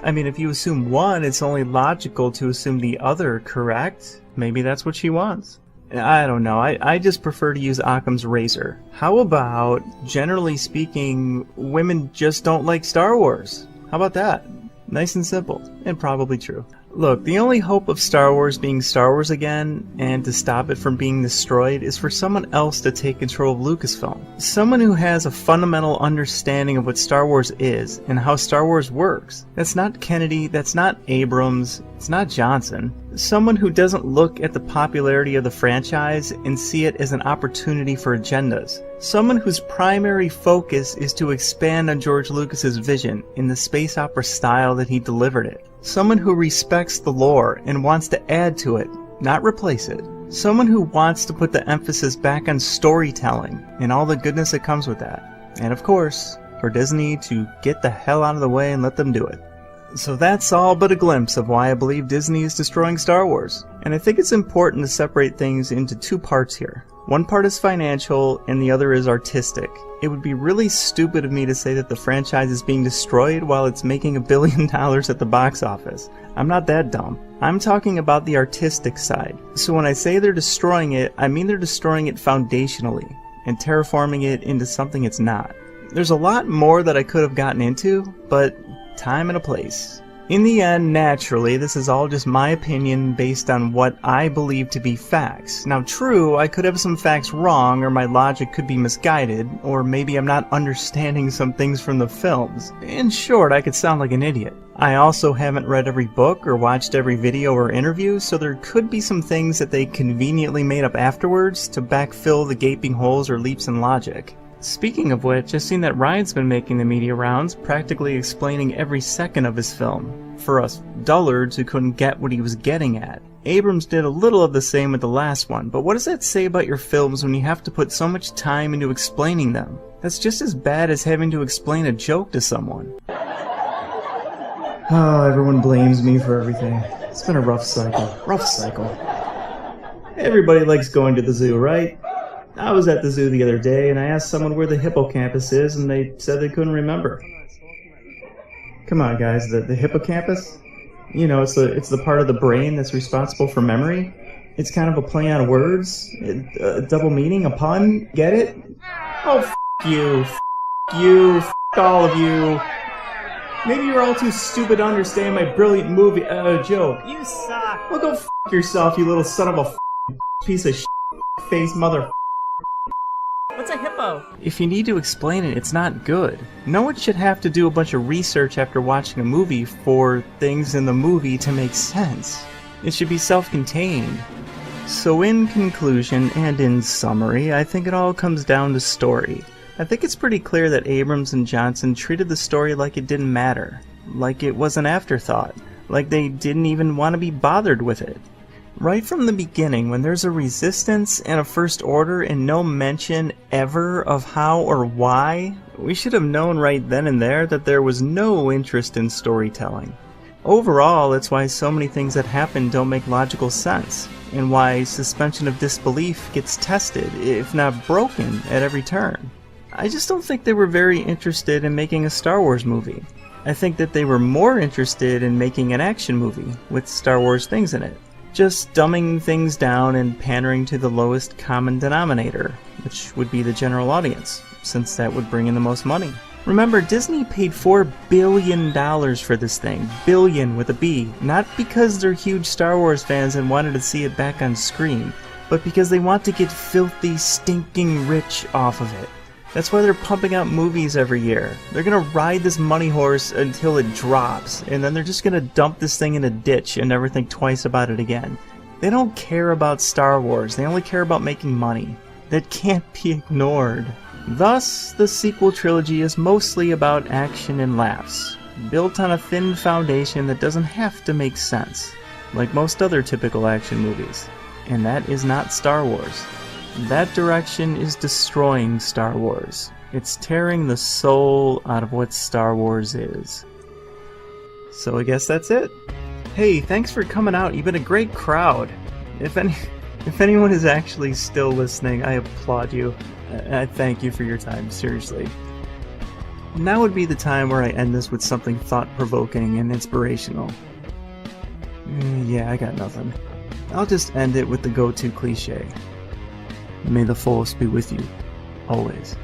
S1: I mean, if you assume one, it's only logical to assume the other, correct? Maybe that's what she wants. I don't know. I just prefer to use Occam's razor. How about, generally speaking, women just don't like Star Wars? How about that? Nice and simple, and probably true. Look, the only hope of Star Wars being Star Wars again, and to stop it from being destroyed, is for someone else to take control of Lucasfilm. Someone who has a fundamental understanding of what Star Wars is, and how Star Wars works. That's not Kennedy, that's not Abrams, it's not Johnson. Someone who doesn't look at the popularity of the franchise and see it as an opportunity for agendas. Someone whose primary focus is to expand on George Lucas's vision in the space opera style that he delivered it. Someone who respects the lore and wants to add to it, not replace it. Someone who wants to put the emphasis back on storytelling and all the goodness that comes with that. And of course, for Disney to get the hell out of the way and let them do it. So that's all but a glimpse of why I believe Disney is destroying Star Wars. And I think it's important to separate things into two parts here. One part is financial and the other is artistic. It would be really stupid of me to say that the franchise is being destroyed while it's making $1 billion at the box office. I'm not that dumb. I'm talking about the artistic side. So when I say they're destroying it, I mean they're destroying it foundationally and terraforming it into something it's not. There's a lot more that I could have gotten into, but time and a place. In the end, naturally, this is all just my opinion based on what I believe to be facts. Now true, I could have some facts wrong, or my logic could be misguided, or maybe I'm not understanding some things from the films. In short, I could sound like an idiot. I also haven't read every book or watched every video or interview, so there could be some things that they conveniently made up afterwards to backfill the gaping holes or leaps in logic. Speaking of which, I've seen that Ryan's been making the media rounds, practically explaining every second of his film, for us dullards who couldn't get what he was getting at. Abrams did a little of the same with the last one, but what does that say about your films when you have to put so much time into explaining them? That's just as bad as having to explain a joke to someone. Oh, everyone blames me for everything. It's been a rough cycle. Everybody likes going to the zoo, right? I was at the zoo the other day, and I asked someone where the hippocampus is, and they said they couldn't remember. Come on, guys, the hippocampus? You know, it's the part of the brain that's responsible for memory. It's kind of a play on words, a double meaning, a pun. Get it? Oh, you, all of you. Maybe you're all too stupid to understand my brilliant movie joke.
S6: You suck.
S1: Well, go yourself, you little son of a piece of face mother.
S6: What's a hippo?
S1: If you need to explain it, it's not good. No one should have to do a bunch of research after watching a movie for things in the movie to make sense. It should be self-contained. So in conclusion, and in summary, I think it all comes down to story. I think it's pretty clear that Abrams and Johnson treated the story like it didn't matter. Like it was an afterthought. Like they didn't even want to be bothered with it. Right from the beginning, when there's a resistance and a first order and no mention ever of how or why, we should have known right then and there that there was no interest in storytelling. Overall, it's why so many things that happen don't make logical sense, and why suspension of disbelief gets tested, if not broken, at every turn. I just don't think they were very interested in making a Star Wars movie. I think that they were more interested in making an action movie with Star Wars things in it. Just dumbing things down and pandering to the lowest common denominator, which would be the general audience, since that would bring in the most money. Remember, Disney paid $4 billion for this thing. Billion with a B. Not because they're huge Star Wars fans and wanted to see it back on screen, but because they want to get filthy, stinking rich off of it. That's why they're pumping out movies every year. They're gonna ride this money horse until it drops, and then they're just gonna dump this thing in a ditch and never think twice about it again. They don't care about Star Wars, they only care about making money. That can't be ignored. Thus, the sequel trilogy is mostly about action and laughs, built on a thin foundation that doesn't have to make sense, like most other typical action movies. And that is not Star Wars. That direction is destroying Star Wars. It's tearing the soul out of what Star Wars is. So I guess that's it. Hey, thanks for coming out. You've been a great crowd. If anyone is actually still listening, I applaud you. I thank you for your time, seriously. Now would be the time where I end this with something thought-provoking and inspirational. Yeah, I got nothing. I'll just end it with the go-to cliche. May the Force be with you, always.